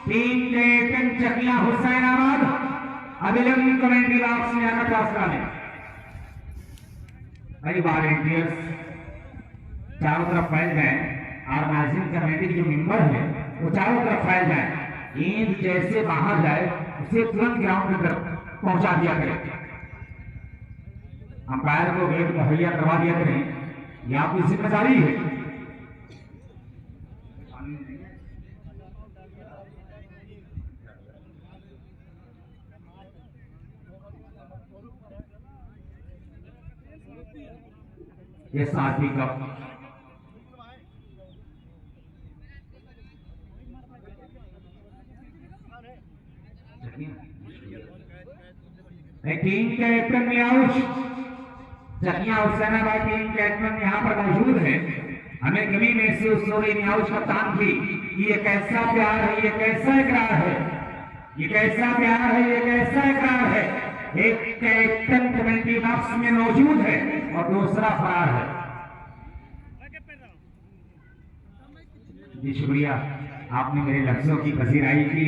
टीम कैप्टन चकिया हुसैनाबाद, अभिलंब कमेंट्री बॉक्स में आकर फैसला है। कई वॉलंटियर्स चारों तरफ फैल जाए, ऑर्गेनाइजिंग कमेटी के जो मेंबर है वो चारों तरफ फैल जाए, गेंद जैसे बाहर जाए उसे तुरंत ग्राउंड में पहुंचा दिया करें, अंपायर को गेंद मुहैया करवा दिया करें, यह आपकी जिम्मेदारी है। ये साथी कप टीम कैप्टन मियाउश जकिया हुसैनाबाद टीम कैप्टन यहाँ पर मौजूद है। हमें कभी महसूस हो रही मियाउश कप्तान की ये कैसा प्यार है, ये कैसा इकरार है, ये कैसा प्यार है, ये कैसा इकरार है। एक कैप्टन कमेंट्री बॉक्स में मौजूद है और दूसरा फरार है। जी शुक्रिया, आपने मेरे लफ्जों की पसीराई की,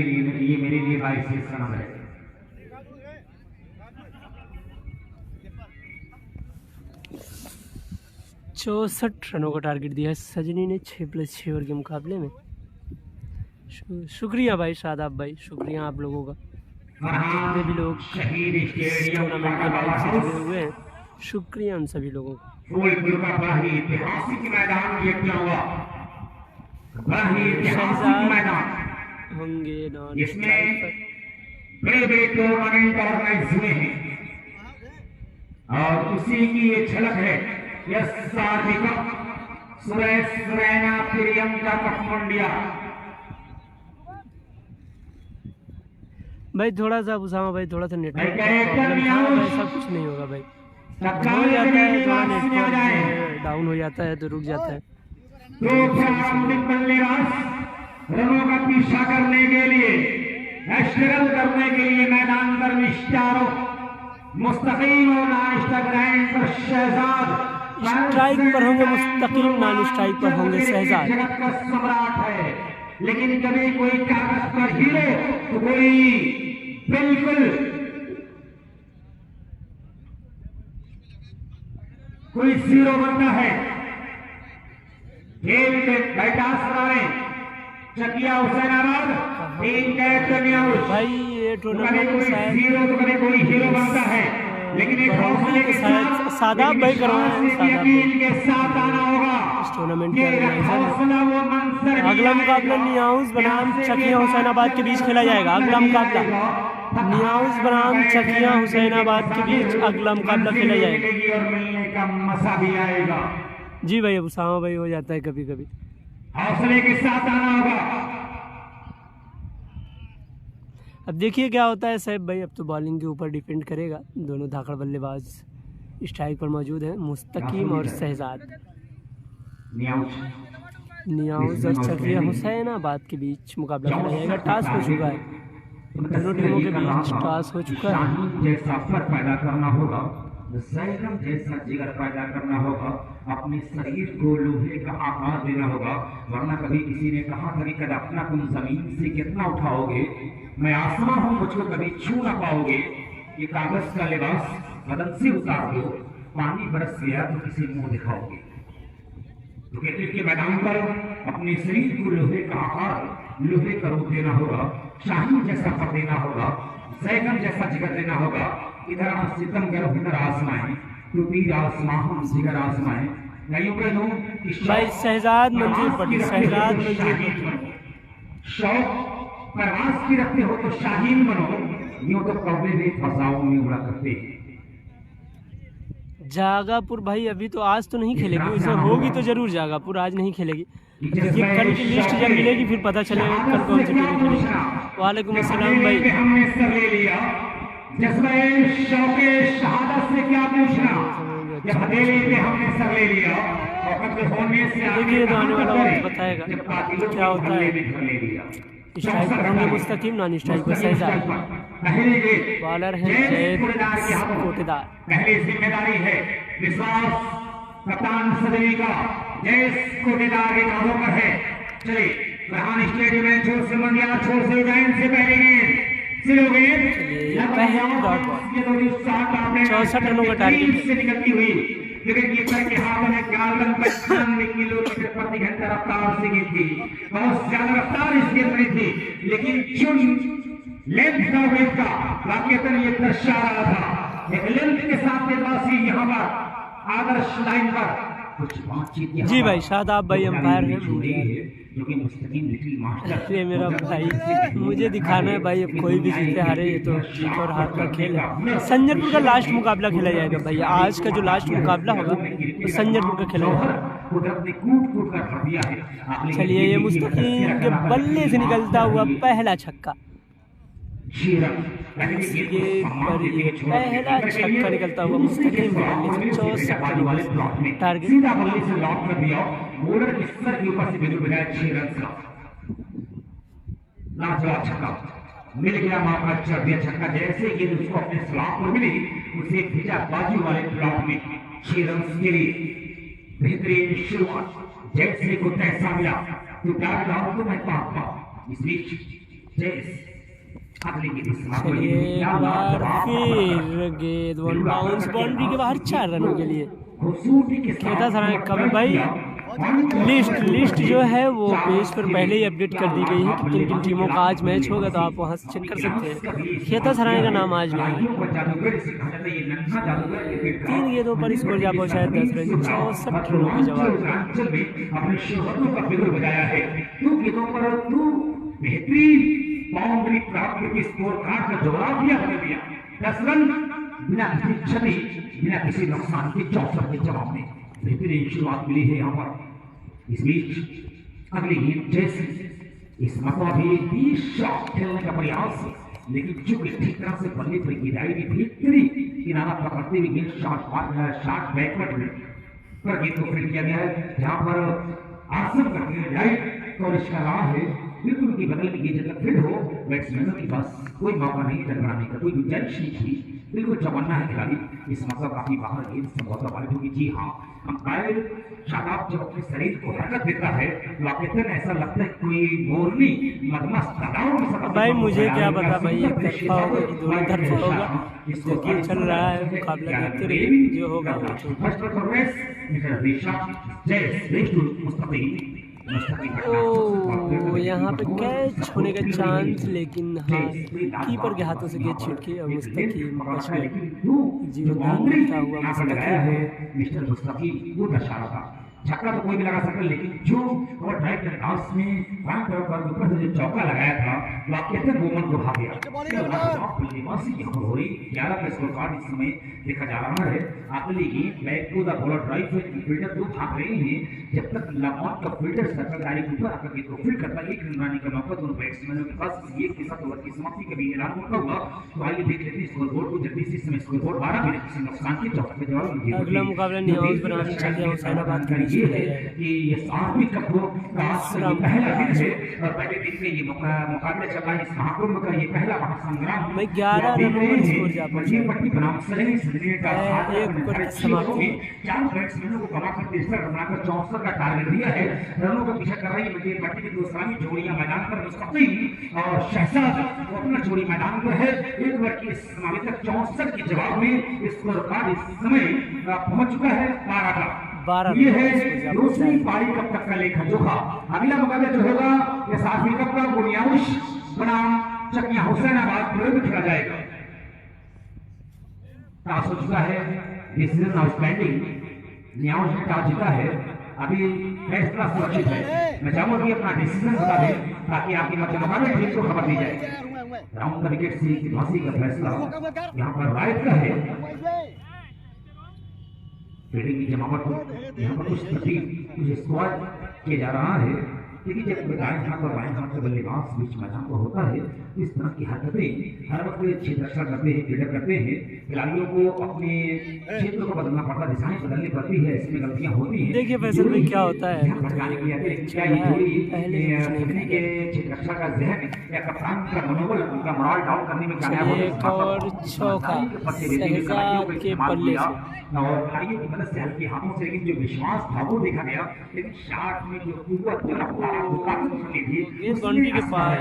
ये मेरे लिए बाइस समझ है। चौसठ रनों का टारगेट दिया है सजनी ने 6+6 ओवर के मुकाबले में। शुक्रिया भाई शादाब भाई, शुक्रिया आप लोगों का, जितने भी लोग टूर्नामेंट के लाइव से जुड़े हुए हैं, शुक्रिया उन सभी लोगों का। होंगे बड़े बड़े टूर्नामेंट ऑर्गेनाइज हुए हैं और उसी की ये झलक है। यस सुरेश सुरैना प्रियंका कप मंडिया। भाई थोड़ा सा उसामा भाई, थोड़ा सा नेटवर्क प्रॉब्लम था भाई, ऐसा कुछ नहीं होगा भाई, हो जाता है थोड़ा नेटवर्क डाउन हो जाता है तो रुक जाता है। रनों का पीछा करने के लिए, स्ट्रगल करने के लिए मैदान पर निष्ठारो मुस्तकीम और नॉन स्ट्राइक पर शहजाद, स्ट्राइक पर होंगे मुस्तकीम, नॉन स्ट्राइक पर होंगे शहजाद। जगत का सम्राट है, लेकिन कभी कोई कागज पर हीरो तो कोई बिल्कुल कोई जीरो बनता है। खेल के बैटास बनाने चकिया हुसैनाबाद टीम कैप्टन भाई ये टूर्नामेंट शायद जीरो तो कभी कोई हीरो बनता है, लेकिन एक हौसले के साथ सादाब भाई करवाए के साथ आना होगा। इस टूर्नामेंट के हौसला वो मंसर अगला मुकाबला नियाउज बनाम चकिया हुसैनाबाद के बीच खेला जाएगा। अगला मुकाबला नियाउज बनाम चकिया हुसैनाबाद के बीच अगला मुकाबला खेला जाएगा और मिलने का मजा भी आएगा। जी भाई, अब उसामा भाई हो जाता है कभी कभी, हौसले के साथ आना होगा। अब देखिए क्या होता है साहब भाई। अब तो बॉलिंग के ऊपर डिपेंड करेगा। दोनों धाकड़ बल्लेबाज स्ट्राइक पर मौजूद हैं, मुस्तकीम और शहजाद। नियाउज और चकिया हुसैनाबाद के बीच मुकाबला खेला जाएगा। टास हो चुका है, दोनों टीमों के बीच टास हो चुका है। जैसा फर पैदा करना होगा, सैगम जैसा जिगर पैदा करना होगा, अपने शरीर को लोहे का आकार देना होगा, वरना कभी किसी ने कहा था कि कद अपना तुम जमीन से कितना उठाओगे, मैं आसमां हूं मुझको कभी छू ना पाओगे। ये कागज का लिबास बदन से उतार दो, पानी बरस गया तो किसी मुंह दिखाओगे। तो क्रिकेट के मैदान पर अपने शरीर को लोहे का आकार, लोहे का रूप देना होगा, शाहीन जैसा कर देना होगा, सैगम जैसा जिगर देना होगा। इधर सितम करो, इधर आसमाएं, तो तीर आसमां हम जिगर आसमाएं। नहीं उम्र दो भाई शहजाद मंजूर पड़ी, शहजाद मंजूर पड़ी। शौक परवास की रखते हो तो शाहीन बनो, यूं तो कौवे भी फसाओं में उड़ा करते। जागापुर भाई अभी तो आज तो नहीं खेलेगी, वैसे होगी तो जरूर जागापुर, आज नहीं खेलेगी। देखिए कल की लिस्ट जब मिलेगी फिर पता चलेगा कल कौन सी टीम खेलेगी। वालेकुम अस्सलाम भाई। हमने सर ले लिया, जज्बे शौके शहादत से क्या पूछना, जब हथेली पे हमने सर ले लिया और कत्ल होने से देखिए तो आने वाला वक्त बताएगा क्या होता है। स्ट्राइक पर होंगे मुस्तकीम, नॉन स्ट्राइक पर शहजाद। बॉलर है कोटेदार। पहली जिम्मेदारी है विश्वास कप्तान सदवी का, जैस कोटेदार के कांधों पर है। चलिए फरहान स्टेडियम में छोर से मंडिया, छोर से उज्जैन से पहले गेंद 64 रनों का टारगेट से निकलती हुई विकेट कीपर के हाथों में 95 किलोमीटर प्रति घंटा रफ्तार से गेंद थी। बहुत ज्यादा रफ्तार इस गेंद में थी, लेकिन चुन लेंथ का वेट का वाकईतन ये दर्शा रहा था। एक लेंथ के साथ गेंदबाजी यहाँ पर आदर्श लाइन पर कुछ बातचीत। जी भाई शादाब भाई अंपायर है। जो कि मुस्तकीम लिटिल मास्टर। ये मेरा भाई, मुझे दिखाना है भाई, अब कोई भी जीते हारे ये तो जीत और हार का खेल है। संजरपुर का लास्ट मुकाबला खेला जाएगा भाई, आज का जो लास्ट मुकाबला होगा वो संजरपुर का खेला जाएगा। चलिए, ये मुस्तकीम के बल्ले से निकलता हुआ पहला छक्का, ये पहला छक्का निकलता हुआ मुस्तकीम के बल्ले से 64 टारगेट। सीधा बल्ले से लॉक कर दिया, बॉर्डर के सर के ऊपर से बिल्कुल बजाया 6 रन का लाजवाब छक्का मिल गया। मामला चढ़ दिया छक्का, जैसे गेंद उसको अपने स्लॉट पर मिली उसे भेजा बाजू वाले प्लॉट में 6 रन के लिए। बेहतरीन शुरुआत, जैसे को तैसा मिला तो डाल डाल तो मैं पापा इस बीच जैस अगली की चलिए, बार फिर गेंद वन बाउंस बाउंड्री के बाहर 4 रनों के लिए। खेता सराय कब भाई लिस्ट जो है वो पेज पर पहले ही अपडेट कर दी गई है कि किन किन टीमों का आज मैच होगा, तो आप वहां से चेक कर सकते हैं। खेता सराय का नाम आज नहीं है। 3 गेंदों पर स्कोर जा पहुंचा है 10 रन, 64 रनों के जवाब। बाउंड्री प्राप्त करके स्कोर कार्ड का जवाब दिया 10 रन बिना किसी क्षति, बिना किसी नुकसान के 64 के जवाब में बेहतरीन शुरुआत मिली है यहाँ पर। इस बीच अगली गेंद जैसे इस मौका भी 20 शॉट खेलने का प्रयास, लेकिन चूंकि ठीक तरह से बल्ले पर गिराई भी भीतरी किनारा पकड़ते हुए गेंद शॉट बैकवर्ड पर गेंद को फिट किया गया है, जहां पर आसन करके राइट और इसका राह है बिल्कुल की बगल में ये जब फिट हो बैट्समैनों के पास कोई मौका नहीं टकराने का, कोई गुंजाइश नहीं थी। बिल्कुल चौकन्ना है खिलाड़ी, इस मौका काफी बाहर गेंद संभवतः वाली होगी। जी हाँ, अंपायर शादाब जब अपने शरीर को हरकत देता है तो वाकई ऐसा लगता है कोई मोरनी मदमस्त तालाब में। भाई मुझे क्या पता भाई, एक तरफा होगा कि दोनों तरफा होगा, देखिए चल रहा है मुकाबला, देखते रहिए जो होगा वो। यहाँ पे कैच होने का चांस, लेकिन हाँ कीपर के हाथों से गेंद छिटकी और मुस्तकीम बच गए। जीवनदान करता हुआ मुस्तकीम वो दशा था, छक्का तो कोई भी लगा सकता, लेकिन जो और ड्राइव के अंदाज में फ्रंट पर ऊपर से जो चौका लगाया था वाकई वोमन को भाग गया। बल्लेबाजी की खबर हो रही 11 का स्कोर कार्ड इस समय देखा जा रहा है। अगली गेंद back to the bowler drive से फील्डर दो भाग रहे हैं, जब तक लमॉट का फील्डर सर्कल डायरेक्ट ऊपर आकर के फील्ड करता है। एक रन बनाने का मौका दोनों बैट्समैनों के पास। एक के साथ ओवर की समाप्ति का भी ऐलान होता हुआ, तो आइए देख लेते हैं स्कोर बोर्ड को। जल्दी से इस समय स्कोर बोर्ड 12 बिना किसी नुकसान के 64 के जवाब। अगला मुकाबला न्यूज बनाने चलते हैं हुसैनाबाद का ये है कि ये आर्मी कप का पहला दिन है और पहले दिन में ये मुकाबला चल रहा है। इस महाकुंभ का ये पहला महासंग्राम भाई 11 रनों पर स्कोर जा पहुंचा। पट्टी बनाम सजनी सजनी का एक विकेट समाप्ति, 4 बैट्समैनों को कमाकर 63 रन बनाकर 64 का टारगेट दिया है। रनों का पीछा कर रही है मध्य पट्टी की दूसरी जोड़ियां मैदान पर मुस्तकीम और शहजाद अपना जोड़ी मैदान पर है। एक ओवर की समाप्ति तक 64 के जवाब में स्कोर कार्ड इस समय पहुंच चुका है 12 का। ये है दूसरी पारी कब तक का लेखा जोखा। अगला मुकाबला जो होगा ये 7वीं कप का बुनियाउश बनाम चकिया हुसैनाबाद विरुद्ध खेला जाएगा। टॉस हो चुका है, डिसीजन नाउ स्टैंडिंग, न्याउश ने टॉस जीता है, अभी फैसला सुरक्षित है। मैं चाहूंगा कि अपना डिसीजन बता दें ताकि आपकी मुकाबले टीम को खबर दी जाए। राउंड का विकेट सी फांसी का फैसला यहाँ पर राइट का है। फील्डिंग की जमावट को यहाँ पर कुछ स्क्वाड किया जा रहा है, लेकिन जब दाएं हाथ और बाएं हाथ का बल्लेबाज बीच मैदान पर होता है तो इस तरह की हरकतें हर वक्त क्षेत्र रक्षा करते हैं, फील्डर करते हैं। खिलाड़ियों को अपने क्षेत्र को बदलना पड़ता है, दिशाएं बदलनी पड़ती है, इसमें गलतियां होती हैं। देखिए फैसल में क्या होता है, क्षेत्र रक्षा का जहन या कप्तान का मनोबल, उनका मोरल डाउन करने में कामयाब और चौका शहजाद के पल्ले से और खिलाड़ियों की मदद से हल्के हाथों से, लेकिन जो विश्वास था वो देखा गया। लेकिन शॉट में जो कुव्वत बाउंड्री के पास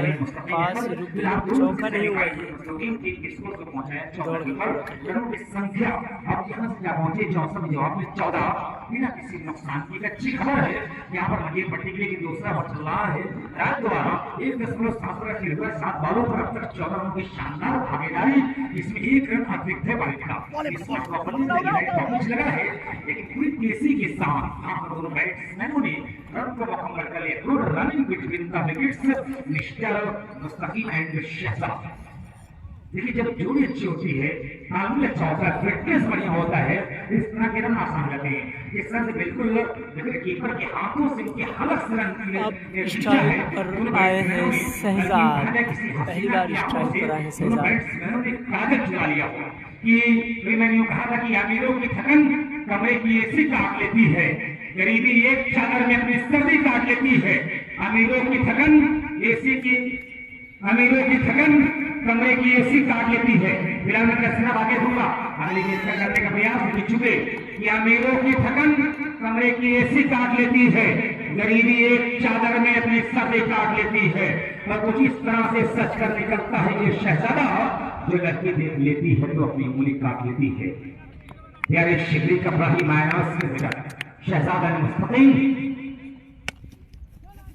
रुक गया, चौका नहीं हुआ। संख्या अब यहाँ से पहुंचे 64 जवाब में 14 बिना किसी नुकसान की। अच्छी खबर है यहाँ पर मजीद पट्टी के लिए दूसरा ओवर चल रहा है। रात द्वारा 1.7 रन खेल हुआ, 7 बॉलों पर अब तक 14 रनों की शानदार भागीदारी, इसमें 1 रन अतिरिक्त है बालिक का। लगा है, लेकिन पूरी तेजी के साथ यहाँ पर दोनों बैट्समैनों ने रन को मुकम्मल कर लिया। Good running win the wickets mister Mustaqim and Shahzad. देखिए जब जोड़ी अच्छी होती है, तालमेल अच्छा होता है, फिटनेस बढ़िया होता है, इस तरह के रन आसान लगते हैं। इस तरह से बिल्कुल विकेट कीपर के हाथों से उनके हलक से रन स्ट्राइक पर आए हैं शहजाद, पहली बार स्ट्राइक पर आए हैं शहजाद। बैट्समैनों ने कागज चुरा लिया कि मैंने यूं कहा था कि अमीरों की थकन कमरे की एसी काट लेती है, गरीबी एक चादर में अपनी सर्दी काट लेती है। अमीरों की थकन कमरे की एसी काट लेती है। फिलहाल मैं कसना आगे दूंगा, अगले गेंद का करने का प्रयास दिख चुके कि अमीरों की थकन कमरे की एसी काट लेती है, गरीबी एक चादर में अपनी सर्दी काट लेती है। और कुछ इस तरह से सच कर निकलता है ये शहजादा, जो लड़की देख लेती है तो अपनी उंगली काट लेती है। यार शिकरी का बड़ा ही मायनास शहजादा ने मुस्तकीम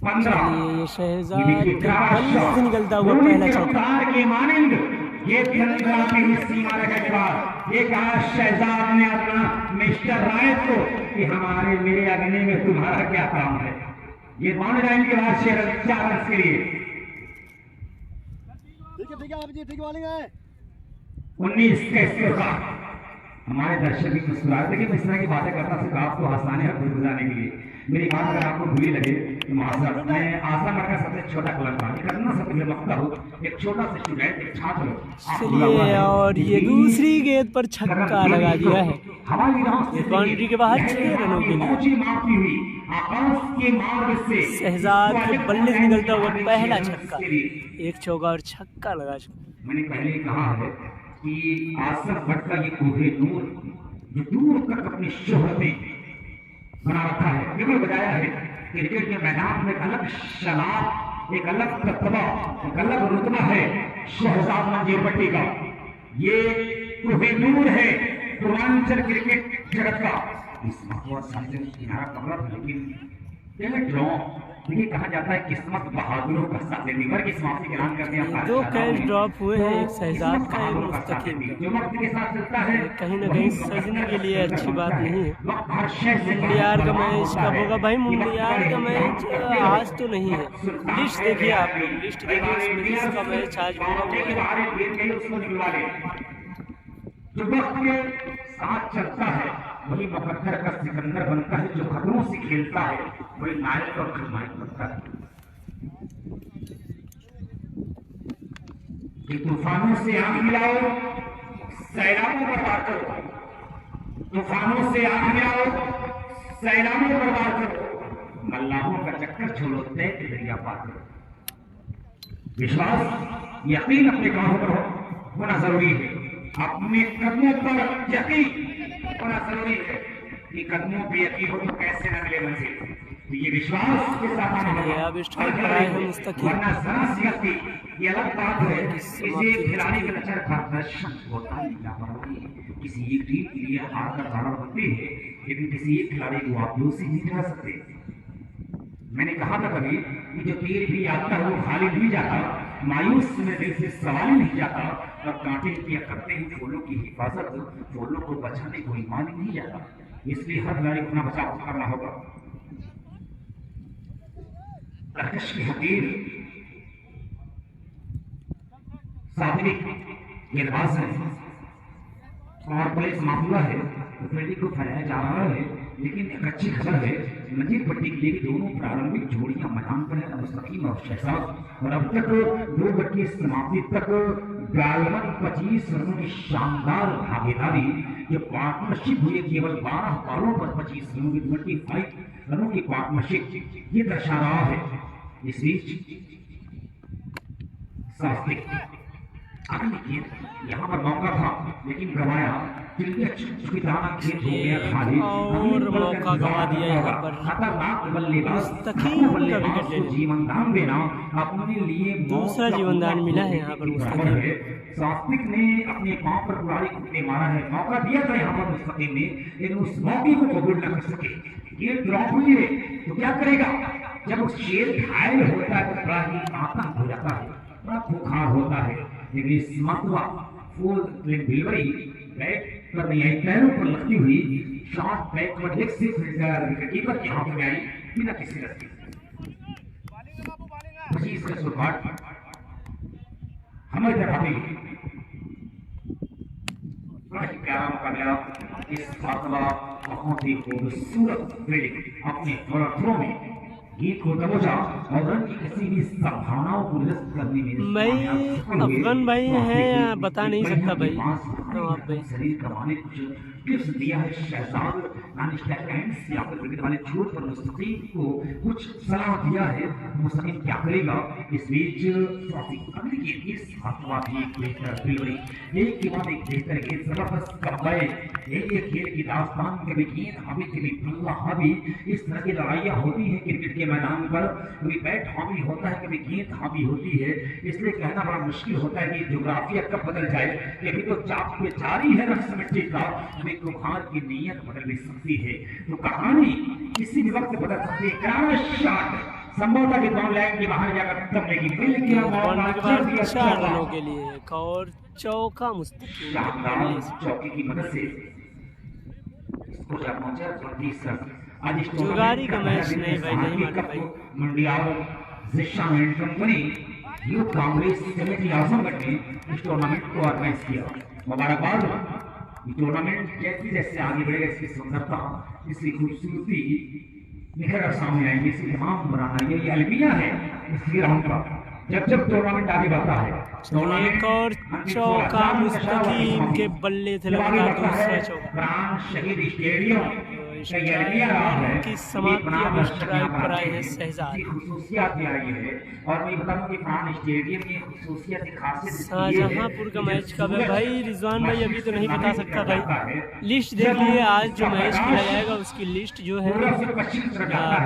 15 शहजाद बल्ले से निकलता हुआ पहला चौका के मानंद ये सीमा रखने के बाद ये कहा शहजाद ने अपना मिस्टर राय को कि हमारे मेरे अगने में तुम्हारा क्या काम है। ये मान लाइन के बाद 4 रन के लिए ठीक है आप जी ठीक बोलेंगे 19 का स्कोर का। हमारे दर्शक भी मुस्कुराए। देखिए मैं इस तरह की बातें करता सिर्फ आपको आसानी है बुझाने के लिए। मेरी बात अगर आपको बुरी लगे तो माजरत, मैं आशा का सबसे छोटा कलाकार करना सबसे मकता हूँ, एक छोटा सा स्टूडेंट, एक छात्र। चलिए और ये दूसरी गेंद पर छक्का लगा दिया है, बाउंड्री के बाहर 6 रनों के लिए। शहजाद के बल्ले से निकलता हुआ पहला छक्का, एक चौका और छक्का लगा चुका। मैंने पहले कहा है कि आसफ भट्ट का ये कोहे नूर जो दूर तक अपनी शोहरतें बना रखा है, बिल्कुल बताया है। क्रिकेट के मैदान में एक अलग शनाब, एक अलग तत्वा, एक अलग रुतबा है शहजाद मंजीरपट्टी का। ये कोहे नूर है पूर्वांचल क्रिकेट जगत का। इस किनारा कमरा था, लेकिन ड्रॉ देखिए कहा जाता है किस्मत बहादुरों का साथ देने की समाप्ति का ऐलान करते हैं। 2 कैच ड्रॉप हुए हैं, एक शहजाद का एक मुस्तकीम का। कहीं ना कहीं सजने के लिए अच्छी बात नहीं है। मुंडियार का मैच कब होगा भाई? मुंडियार का मैच आज तो नहीं है। लिस्ट देखिए आप लोग, लिस्ट देखिए उसमें जिसका मैच आज होगा जो वक्त के साथ चलता है वही मुकद्दर का सिकंदर बनता है, जो खतरों से खेलता है वही नायक और खलनायक बनता है। कि तूफानों से आंख मिलाओ, सैलाबों पर वार करो, तूफानों से आंख मिलाओ, सैलाबों पर वार करो, मल्लाहों का चक्कर छोड़ो, तय के दरिया पार करो। विश्वास यकीन अपने कामों पर होना जरूरी है, अपने कदमों पर यकीन होना जरूरी है। कि कदमों पे यकीन हो तो कैसे न मिले मंजिल, तो ये विश्वास के साथ आना होगा। वरना जरा सी गलती ये अलग बात है, किसी खिलाड़ी के लचर का प्रदर्शन होता है, किसी एक टीम के लिए हार का कारण बनती है, लेकिन किसी एक खिलाड़ी को आप दोषी नहीं ठहरा सकते। मैंने कहा था कभी कि जो तीर भी आता है वो खाली नहीं जाता, मायूस में दिल से सवाल ही नहीं जाता, और कांटे किया करते हैं फूलों की हिफाजत, फूलों को बचाने को ईमान ही नहीं जाता। इसलिए हर खिलाड़ी को अपना बचाव करना होगा। तरकश की हकीर सात्विक गेंदबाज है और पुलिस मामला है, तो फील्डिंग को फैलाया जा रहा है। लेकिन एक अच्छी खबर है मंजीरपट्टी के लिए दोनों प्रारंभिक जोड़ियां मैदान पर है, मुस्तकीम और शहजाद। और अब तक 2 ओवर की समाप्ति तक 25 रनों की शानदार भागीदारी, जो पार्टनरशिप हुई है केवल 12 बॉलों पर 25 रनों की 25 रनों की पार्टनरशिप, ये दर्शा रहा है। इस बीच सात्विक यहाँ पर मौका था लेकिन गवाया, और मौका गवा दिया यहाँ पर। खतरनाक बल्लेबाज जीवन दान देना अपने लिए दूसरा जीवन दान मिला है यहाँ पर मुस्तकीम। सात्विक ने अपने पांव पर कुल्हाड़ी घुटने मारा है, मौका दिया था यहाँ पर मुस्तकीम ने, लेकिन उस मौके को कबूल न कर सके। ये ड्रॉप हुई है तो क्या करेगा? जब शेर घायल होता है तो बड़ा ही आतंक हो जाता है, बड़ा खुखार होता है। लेकिन इस मरतबा फुल डिलीवरी बैट पर नहीं आई, पैरों पर लगती हुई शॉट बैकवर्ड लेग से कीपर के हाथ में आई बिना किसी रस्सी। 25 का शुरुआत हमारे भाभी बड़ा ही प्यारा मुकाबला इस मरतबा बहुत ही खूबसूरत फील्डिंग अपने थ्रो में गीत को दबोचा और रन की किसी भी संभावनाओं को निरस्त करने में भाई अफगान भाई हैं, बता नहीं सकता भाई। तो आप शरीर कमाने कुछ टिप्स दिया है शहजाद नानिस्टैंड्स या फिर क्रिकेट वाले छोड़ पर मुस्तकीम को कुछ सलाह दिया है। मुस्तकीम क्या करेगा इस बीच अगली गेंद की सातवां भी बेहतर डिलीवरी एक के बाद एक बेहतर गेंद जबरदस्त कमबैक एक खेल की दास्तान कभी गेंद हावी कभी बल्ला हावी इस तरह की लड़ाइयां होती हैं क्रिकेट के मैदान पर। कभी बैट हावी होता है कभी गेंद हावी होती है इसलिए कहना बड़ा मुश्किल होता है कि ज्योग्राफिया कब बदल जाए। अभी तो चाप पे जारी है रक्स मिट्टी का अभी तुफान की नीयत बदल भी सकती है तो कहानी किसी भी वक्त बदल सकती है। करारा शॉट संभवतः कि डाउन लाइन के बाहर जाकर तबने की बिल किया मौका 4 रनों के लिए एक और चौका मुस्तकीम चौकी की मदद से स्कोर पहुंचा 24 रन। आज जुगारी का मैच नहीं भाई, नहीं माना भाई। मंडियाल जिशा and company youth Congress committee Azamgarh ने इस टूर्नामेंट को ऑर्गेनाइज किया। मुबारकबाद। ये टूर्नामेंट जैसे जैसे आगे बढ़ेगा इसकी सुंदरता इसकी खूबसूरती निखर कर सामने आएंगे। इसकी तमाम बनाना ये अलमिया है इस ग्राउंड का जब जब टूर्नामेंट आगे बढ़ता है। एक और चौका मुस्तकीम के बल्ले थे लगातार दूसरा चौका शहीद स्टेडियम की समाप्ति अब स्ट्राइक पर आए हैं शहजाद। खूबसूसियत आई है और मैं बताऊं कि प्राण स्टेडियम की खूबसूसियत खासियत शाहजहांपुर का मैच कब है भाई? रिजवान भाई अभी तो नहीं बता सकता भाई। लिस्ट देख लिए आज जो मैच खेला जाएगा उसकी लिस्ट जो है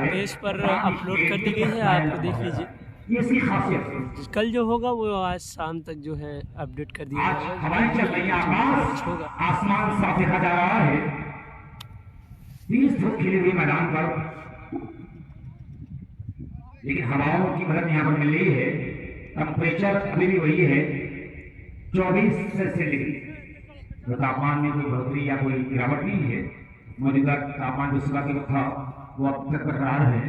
पेज पर अपलोड कर दी गई है, आप देख लीजिए। ये इसकी खासियत है। कल जो होगा वो आज शाम तक जो है अपडेट कर दिया जाएगा। हवाएं चल रही हैं, आकाश आसमान साफ देखा जा रहा है। 20 फुट खिली हुई मैदान पर लेकिन हवाओं की मदद यहाँ पर मिल रही है। टेम्परेचर अभी भी वही है 24 सेल्सियस डिग्री। तो तापमान में कोई बढ़ोतरी या कोई गिरावट नहीं है। मौजूदा तापमान जो सुबह के वक्त था वो अब तक बरकरार है।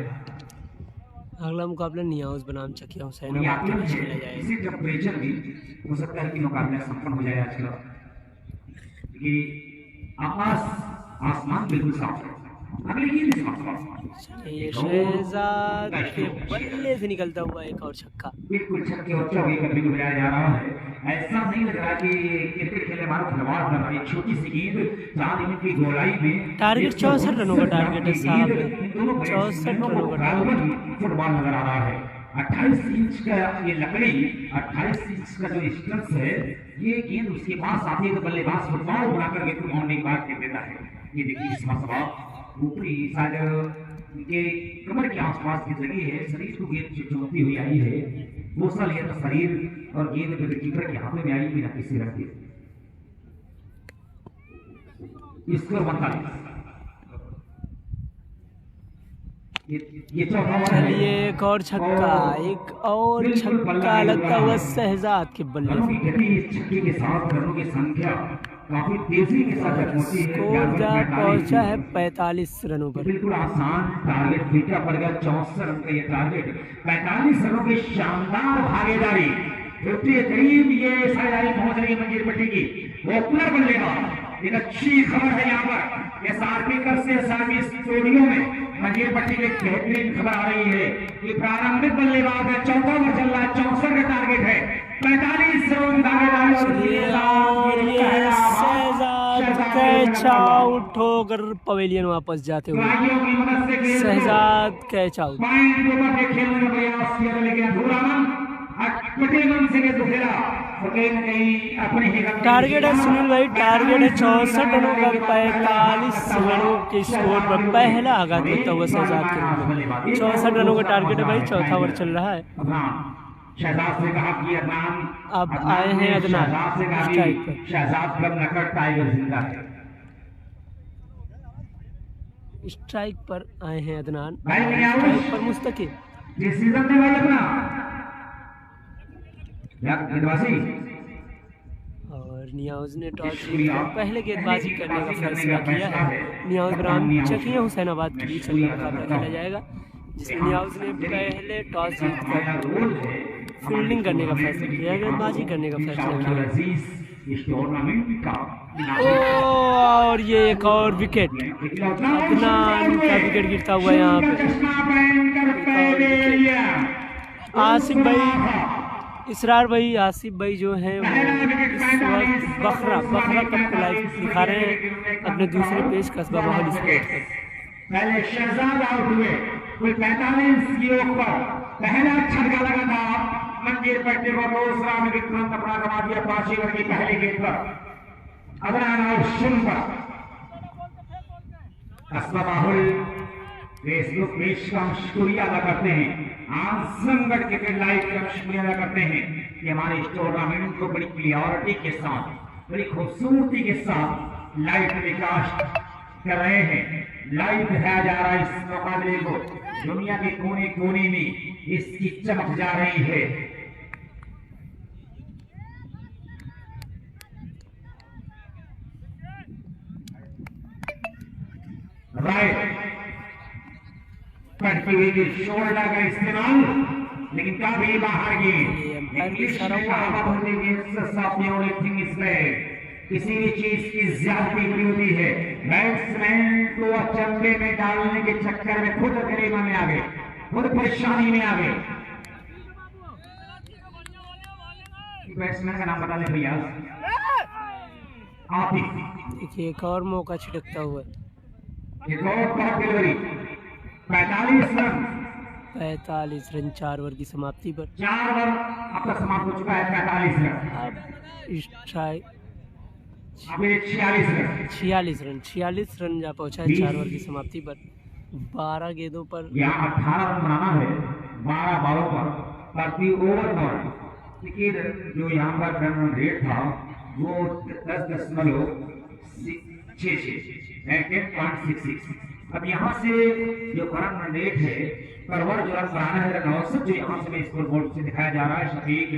अगला मुकाबला नियाज बनाम चकिया हुसैन इसी टेम्परेचर भी हो सकता है कि मुकाबला संपन्न हो जाए आज का, कि आसमान बिल्कुल साफ है। अगली गेंद शहजाद के बल्ले से निकलता हुआ एक और छक्का, बिल्कुल छक्के और चौके का बिल्कुल बजाया जा रहा है। ऐसा नहीं लग रहा कि क्रिकेट खेलने वाला खिलवाड़ कर रहा है। छोटी सी गेंद 4 इनिंग की गोलाई में टारगेट 64 रनों का टारगेट है साहब, 64 रनों का टारगेट। फुटबॉल नजर आ रहा है। 28 इंच का ये लकड़ी 28 इंच का जो स्ट्रक्स है ये गेंद उसके पास आती है तो बल्लेबाज फुटबॉल बनाकर गेंद को बाउंड्री पार कर देता है। ये देखिए इस मसला ऊपरी शायद ये कमर के आसपास गेंद लगी है, शरीर को गेंद चुनती हुई आई है। वो साल ये तो शरीर और गेंद कीपर के हाथों में आई बिना किसी रन के। स्कोर 45। ये चलिए एक और छक्का, एक और छक्का लगता हुआ शहजाद के बल्ले। छक्के के साथ रनों की संख्या काफी तेजी के साथ पहुंची है। स्कोर जा पहुंचा है 45 रनों पर। बिल्कुल आसान टारगेट फीका पड़ गया। 64 रन का ये टारगेट, 45 रनों की शानदार भागीदारी। 50 के करीब ये साझेदारी पहुंच रही है मंजीर पट्टी की। ओपनर बल्लेबाज एक अच्छी खबर है यहाँ पर एसआरपी कर से एसआरपी स्टूडियो में मंजीर पट्टी की बेहतरीन खबर आ रही है कि प्रारंभिक बल्लेबाज है 14 ओवर चल रहा है, 64 का टारगेट है, 45 रन कैच आउट होकर पवेलियन वापस जाते हुए शहजाद कैच आउट। टारगेट है सुनील भाई, टारगेट है 64 रनों का, 45 रनों के स्कोर पर पहला आघात होता हुआ शहजाद के रूप में। 64 रनों का टारगेट है भाई, चौथा ओवर चल रहा है। शहजाद से कहा कि अदनान अब आए हैं अदनान स्ट्राइक पर। शहजाद का नकद टाइगर जिंदा है। स्ट्राइक पर आए हैं अदनान, स्ट्राइक पर मुस्तकीम। डिसीजन दे भाई अपना और नियाज ने टॉस जीतकर पहले गेंदबाजी करने का फैसला किया है। नियाज बनाम चकिया हुसैनाबाद के बीच अगला मुकाबला खेला जाएगा। जिसमें नियाज ने पहले टॉस जीतकर फील्डिंग करने का फैसला किया, गेंदबाजी करने का फैसला किया। और ये एक और विकेट, अदनान का विकेट गिरता हुआ यहाँ पे। आसिफ भाई, इसरार भाई, आसिफ भाई जो हैं वो इस वक्त बखरा कप को लाइव दिखा रहे हैं अपने दूसरे पेज कस्बा मोहाली स्पोर्ट्स। पहले शहजाद आउट हुए, कुल 45 की ओवर, पहला छक्का लगा था मंजीर पट्टे पर, दूसरा में तुरंत अपना गवा दिया 5 ओवर की पहली गेंद पर। अदनान आउट शुरू पर। कस्बा माहौल फेसबुक पेज का शुक्रिया अदा करते हैं, आजमगढ़ क्रिकेट लाइव का शुक्रिया अदा करते हैं कि हमारे इस टूर्नामेंट को बड़ी क्लियरिटी के साथ, बड़ी खूबसूरती के साथ लाइव टेलीकास्ट कर रहे हैं। लाइव दिखाया जा रहा है इस मुकाबले को, दुनिया के कोने कोने में इसकी चमक जा रही है। राइट पड़ती हुई शोल्डर का इस्तेमाल, लेकिन कभी बाहर गए। इंग्लिश में कहावत होती है इसमें किसी भी चीज की ज्यादती बड़ी होती है। बैट्समैन को अचंभे में डालने के चक्कर में खुद गरीबा में आ गए, खुद परेशानी में आ गए। बैट्समैन का नाम बता दें भैया। आप ही देखिए एक और मौका छिटकता हुआ, एक और टॉप डिलीवरी। 45 रन 4 ओवर की समाप्ति पर 4 ओवर अब तक समाप्त हो चुका है। 45 रन, अब स्ट्राइक 46 रन जा पहुंचा है 4 ओवर की समाप्ति पर। 12 गेंदों पर यहाँ 18 रन बनाना है 12 बॉलों पर प्रति ओवर पर। लेकिन जो यहाँ पर रन रेट था वो 10.66। अब यहाँ से जो करंट रन रेट है पर ओवर जो रन बनाना है रन औसत जो यहाँ से स्कोर बोर्ड से दिखाया जा रहा है, शफीक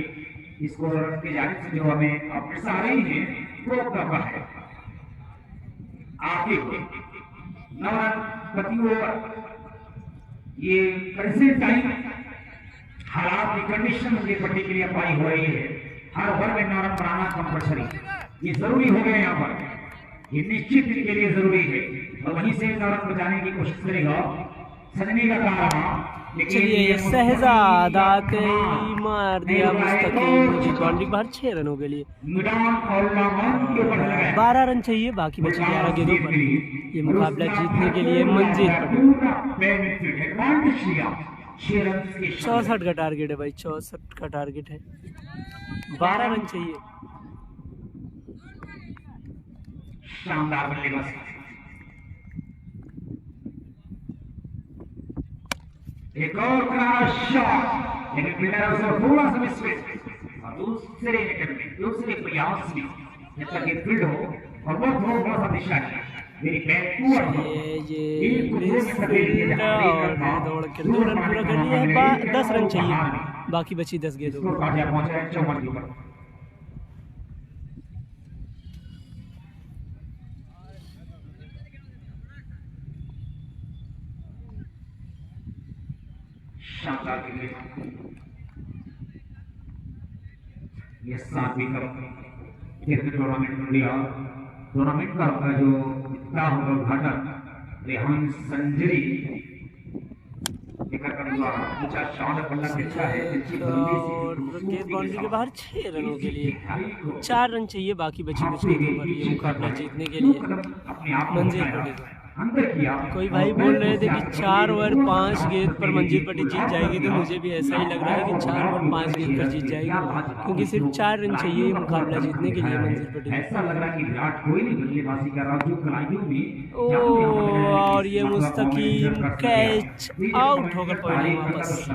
स्कोर की जानिब से जो हमें अपडेट्स आ रही है वो कब है आगे 9 रन प्रति ओवर। ये कैसे टाइम हालात की कंडीशन मुझे पट्टी के लिए अप्लाई हो रही है। हर ओवर में 9 रन बनाना कंपल्सरी, ये जरूरी हो गया यहाँ पर, ये निश्चित इनके लिए जरूरी है। और वहीं से 9 रन बचाने की कोशिश करेगा सजनी का कहा। चलिए शहजाद आते ही मार दिया मुस्तकीम की बाउंड्री बाहर 6 रनों के लिए। 12 रन चाहिए, बाकी बचे 11 गेंदों पर। ये मुकाबला जीतने के लिए मंजीर पटेल 64 का टारगेट है भाई, 64 का टारगेट है। 12 रन चाहिए। शानदार बल्लेबाजी, एक और शॉट, लेकिन फील्डर उसे थोड़ा सा मिस और दूसरे विकेट में दूसरे प्रयास में जब तक ये फील्ड हो और वो थोड़ा सा दिशा है मेरी बैट ये दौड़ कर 2 रन पूरा कर लिया है। 10 रन चाहिए, बाकी बची 10 गेंदों। पहुंचा है 54 के ऊपर। शानदार ये 7वीं क्रिकेट टूर्नामेंट का जो इतना होगा उद्घाटन रेहान संजरी बाउंड्री के बाहर 6 रनों के लिए 4 रन चाहिए, बाकी बची बची पर ये मुकाबला जीतने के लिए मंजीर पटेल। कोई भाई बोल रहे थे कि 4 ओवर 5 गेंद पर मंजीर पटेल जीत जाएगी, तो मुझे भी ऐसा ही लग रहा है कि 4 ओवर 5 गेंद पर जीत जाएगी, क्योंकि सिर्फ 4 रन चाहिए ये मुकाबला जीतने के लिए मंजीर पटेल। ऐसा लग रहा है कि विराट कोहली बल्लेबाजी कर रहा है जो खिलाड़ियों में। और ये मुस्तकीम कैच आउट होकर पॉइंट वापस।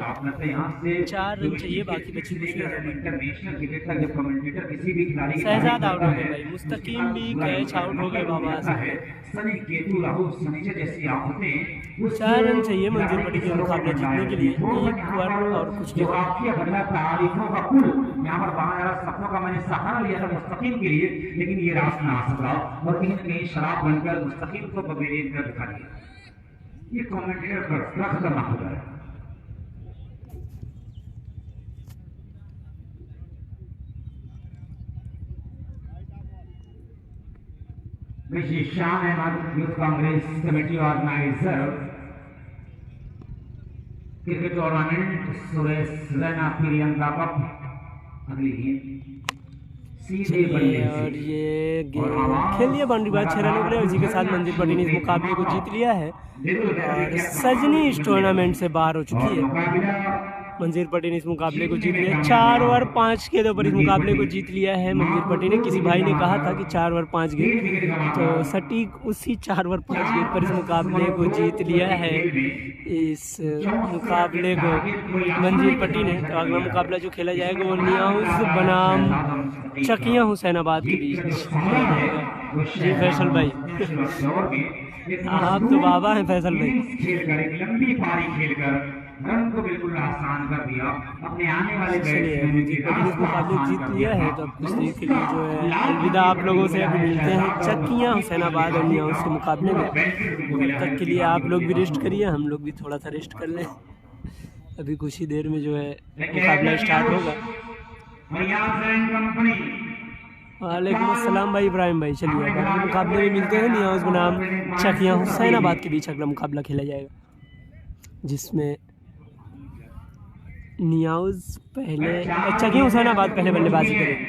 4 रन चाहिए, बाकी बची इंटरनेशनल क्रिकेट का जब कमेंटेटर किसी भी खिलाड़ी शहजाद आउट हो गए भाई, मुस्तकीम भी कैच आउट हो गए बाबा। सनी केतु राहुल सनीचर जैसी आफतें 4 रन चाहिए मंजीर पटेल के मुकाबले जीतने के लिए। 1 ओवर और कुछ जो काफी बदला तारीखों का कुल यहाँ पर 12 सपनों का मैंने सहारा लिया था मुस्तकीम के लिए, लेकिन ये रास ना आ सका और कहीं न कहीं शराब बनकर मुस्तकीम को बबेरीन कर दिखा दिया। ये कमेंटेटर पर रख करना होता है। Mrs. Shan Ahmed, Youth Congress Committee Organizer, cricket tournament Suresh Raina Priyanka cup. अगली गेंद सीधे बल्ले और ये गेंद खेल लिया बाउंड्री बार 6 रन निकले। उसी के साथ मंजिल पट्टी ने इस मुकाबले को जीत लिया है और सजनी इस टूर्नामेंट से बाहर हो चुकी है। मंजीर पट्टी ने इस मुकाबले को जीत लिया। 4 ओवर 5 गेंदों पर इस मुकाबले को जीत लिया है मंजीर पट्टी ने। किसी भाई ने कहा था कि 4 ओवर 5 गेंद, तो सटीक उसी 4 ओवर 5 गेंद पर इस मुकाबले को जीत लिया है। इस मुकाबले को मंजीर पट्टी ने। तो अगला मुकाबला जो खेला जाएगा वो नियाउज बनाम चकिया हुसैनाबाद के बीच खेला जाएगा। जी फैसल भाई, आप तो बाबा हैं फैसल भाई। लंबी पारी खेलकर रन को बिल्कुल आसान कर दिया। अपने आने वाले मुकाबले जीत लिया है। तो अब कुछ देर के लिए जो है अलविदा आप लोगों से अभी मिलते हैं चकिया हुसैनाबाद और नियाउज के मुकाबले में। तब तक के लिए आप लोग भी रेस्ट करिए, हम लोग भी थोड़ा सा रेस्ट कर लें। अभी कुछ ही देर में जो है मुकाबला स्टार्ट होगा। वालेकुम अस्सलाम भाई इब्राहिम भाई। चलिए अब अगले मुकाबले में मिलते हैं। नियाउज बनाम चकिया हुसैनाबाद के बीच अगला मुकाबला खेला जाएगा, जिसमें नियाउज पहले चकिया हुसैनाबाद पहले बल्लेबाजी करेगी।